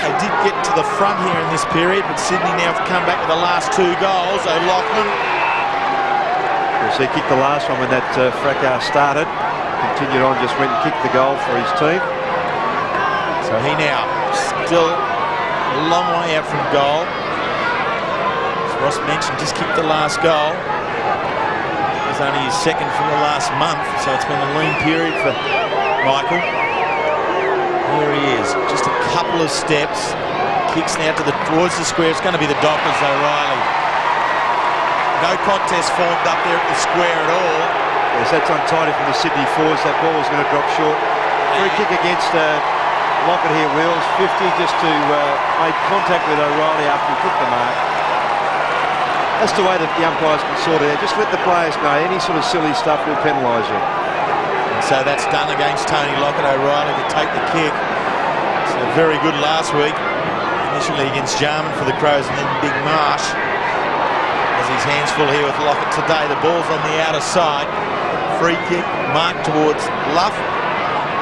They did get to the front here in this period, but Sydney now have come back with the last 2 goals. O'Loughlin. So he kicked the last one when that fracas started. Continued on, just went and kicked the goal for his team. So he now still a long way out from goal. As Ross mentioned, just kicked the last goal. It was only his second from the last month, so it's been a lean period for Michael. Here he is, just a couple of steps. Kicks now towards the square. It's going to be the Dockers, O'Reilly. No contest formed up there at the square at all. Yes, that's untidy from the Sydney forwards. That ball was going to drop short. Free kick against Lockett here, Wills. 50 just to make contact with O'Reilly after he took the mark. That's the way that the umpires can sort it out. Just let the players know any sort of silly stuff will penalise you. And so that's done against Tony Lockett. O'Reilly to take the kick. So very good last week. Initially against Jarman for the Crows and then Big Marsh. Has his hands full here with Lockett today. The ball's on the outer side. Free kick marked towards Luff.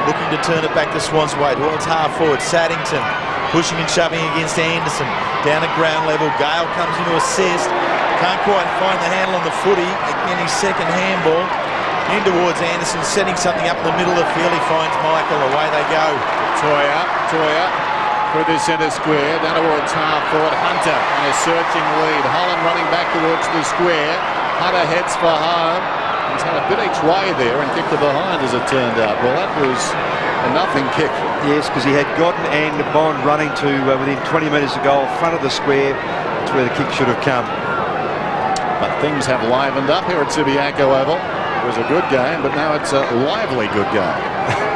Looking to turn it back the Swans way towards half forward. Saddington pushing and shoving against Anderson. Down at ground level. Gale comes into assist. Can't quite find the handle on the footy. Again, his second handball. In towards Anderson, setting something up in the middle of the field. He finds Michael. Away they go. Toya through the centre square. Down towards half forward. Hunter on a searching lead. Holland running back towards the square. Hunter heads for home. He's had a bit each way there and kicked to behind as it turned out. Well, that was a nothing kick. Yes, because he had Godden and Bond running to within 20 metres of goal, front of the square. That's where the kick should have come. But things have livened up here at Subiaco Oval. It was a good game, but now it's a lively good game.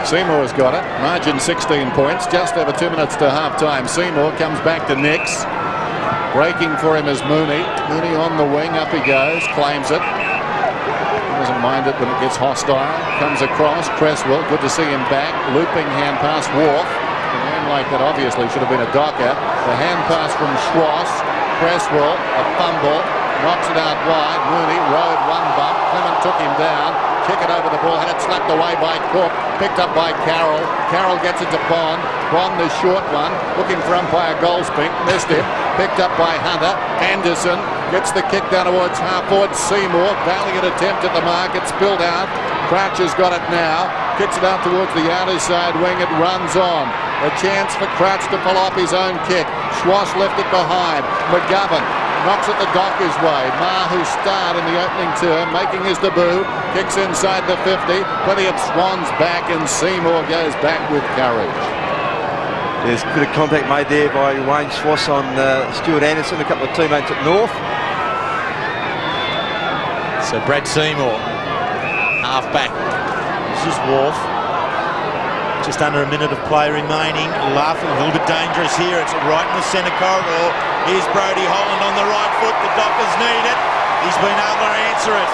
Seymour's got it. Margin 16 points. Just over 2 minutes to half-time. Seymour comes back to Nix. Breaking for him is Mooney. Mooney on the wing. Up he goes. Claims it. Doesn't mind it when it gets hostile. Comes across. Cresswell. Good to see him back. Looping hand pass. Wharf. A man like that obviously should have been a docker. The hand pass from Schwass. Cresswell. A fumble. Knocks it out wide. Mooney rode one bump. Clement took him down. Kick it over the ball. Had it slapped away by Cook. Picked up by Carroll. Carroll gets it to Bond. Bond the short one. Looking for umpire Goldspink. Missed him. Picked up by Hunter. Anderson gets the kick down towards half forward. Seymour. Valiant attempt at the mark. It's spilled out. Crouch has got it now. Kicks it out towards the outer side wing. It runs on. A chance for Crouch to pull off his own kick. Schwass left it behind. McGovern knocks it the Dockers way. Ma, who starred in the opening term, making his debut, kicks inside the 50. Plenty of Swans back, and Seymour goes back with courage. There's a bit of contact made there by Wayne Schwass on Stuart Anderson, a couple of teammates at North. So Brad Seymour, half back. This is Wharf. Just under a minute of play remaining. Laughing a little bit dangerous here. It's right in the centre corridor. Here's Brodie Holland on the right foot. The Dockers need it. He's been able to answer it.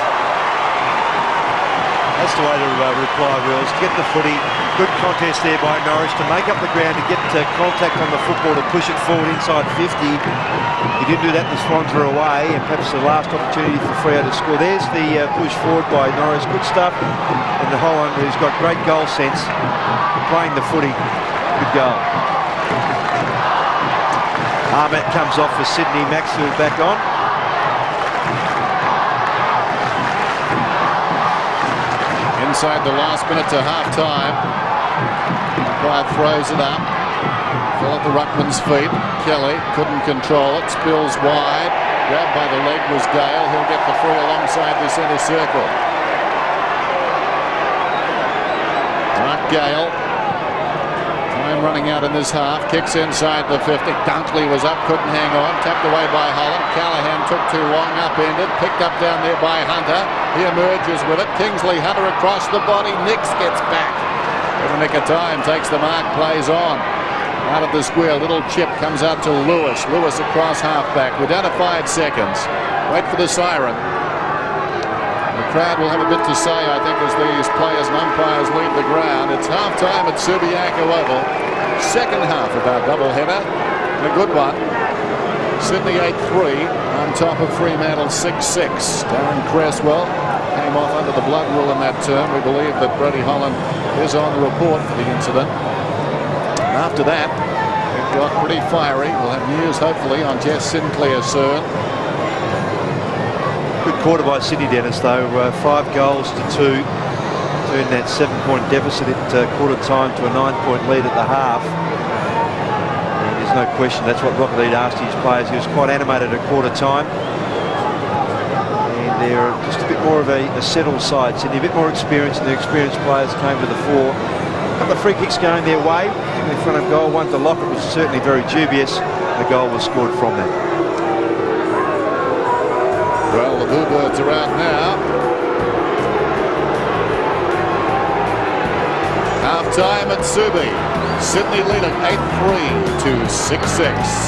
That's the way to reply, Wills. To get the footy. Good contest there by Norwich to make up the ground, to get contact on the football, to push it forward inside 50. He didn't do that. The Swans were away, and perhaps the last opportunity for Freo to score. There's the push forward by Norwich. Good stuff. And the Holland, who's got great goal sense, playing the footy. Good goal. Armat comes off for Sydney. Maxfield back on. Inside the last minute to half-time. Umpire throws it up. Fell at the ruckman's feet. Kelly couldn't control it. Spills wide. Grabbed by the leg was Gale. He'll get the free alongside the centre circle. Mark Gale. Time running out in this half. Kicks inside the 50. Dunkley was up. Couldn't hang on. Tapped away by Holland. Callaghan took too long. Upended. Picked up down there by Hunter. He emerges with it. Kingsley Hunter across the body. Nix gets back. In the nick of time. Takes the mark. Plays on. Out of the square. Little chip comes out to Lewis. Lewis across halfback. We're down to 5 seconds. Wait for the siren. The crowd will have a bit to say, I think, as these players and umpires leave the ground. It's half-time at Subiaco Oval. Second half of our doubleheader. A good one. Sydney 8-3 on top of Fremantle 6-6. Darren Cresswell came off under the blood rule in that term. We believe that Brodie Holland is on the report for the incident. And after that, it got pretty fiery. We'll have news, hopefully, on Jess Sinclair soon. Good quarter by Sydney, Dennis, though. 5 goals to 2. Turned that 7-point deficit at quarter time to a 9-point lead at the half. And there's no question that's what Rocket League asked his players. He was quite animated at quarter time. And they're just a bit more of a settled side. Sydney, a bit more experience, and the experienced players came to the fore. A couple of free kicks going their way in front of goal. One to Lockett was certainly very dubious. The goal was scored from that. Well, the Bluebirds are out now. Half time at Subi. Sydney lead at 8-3 to 6-6.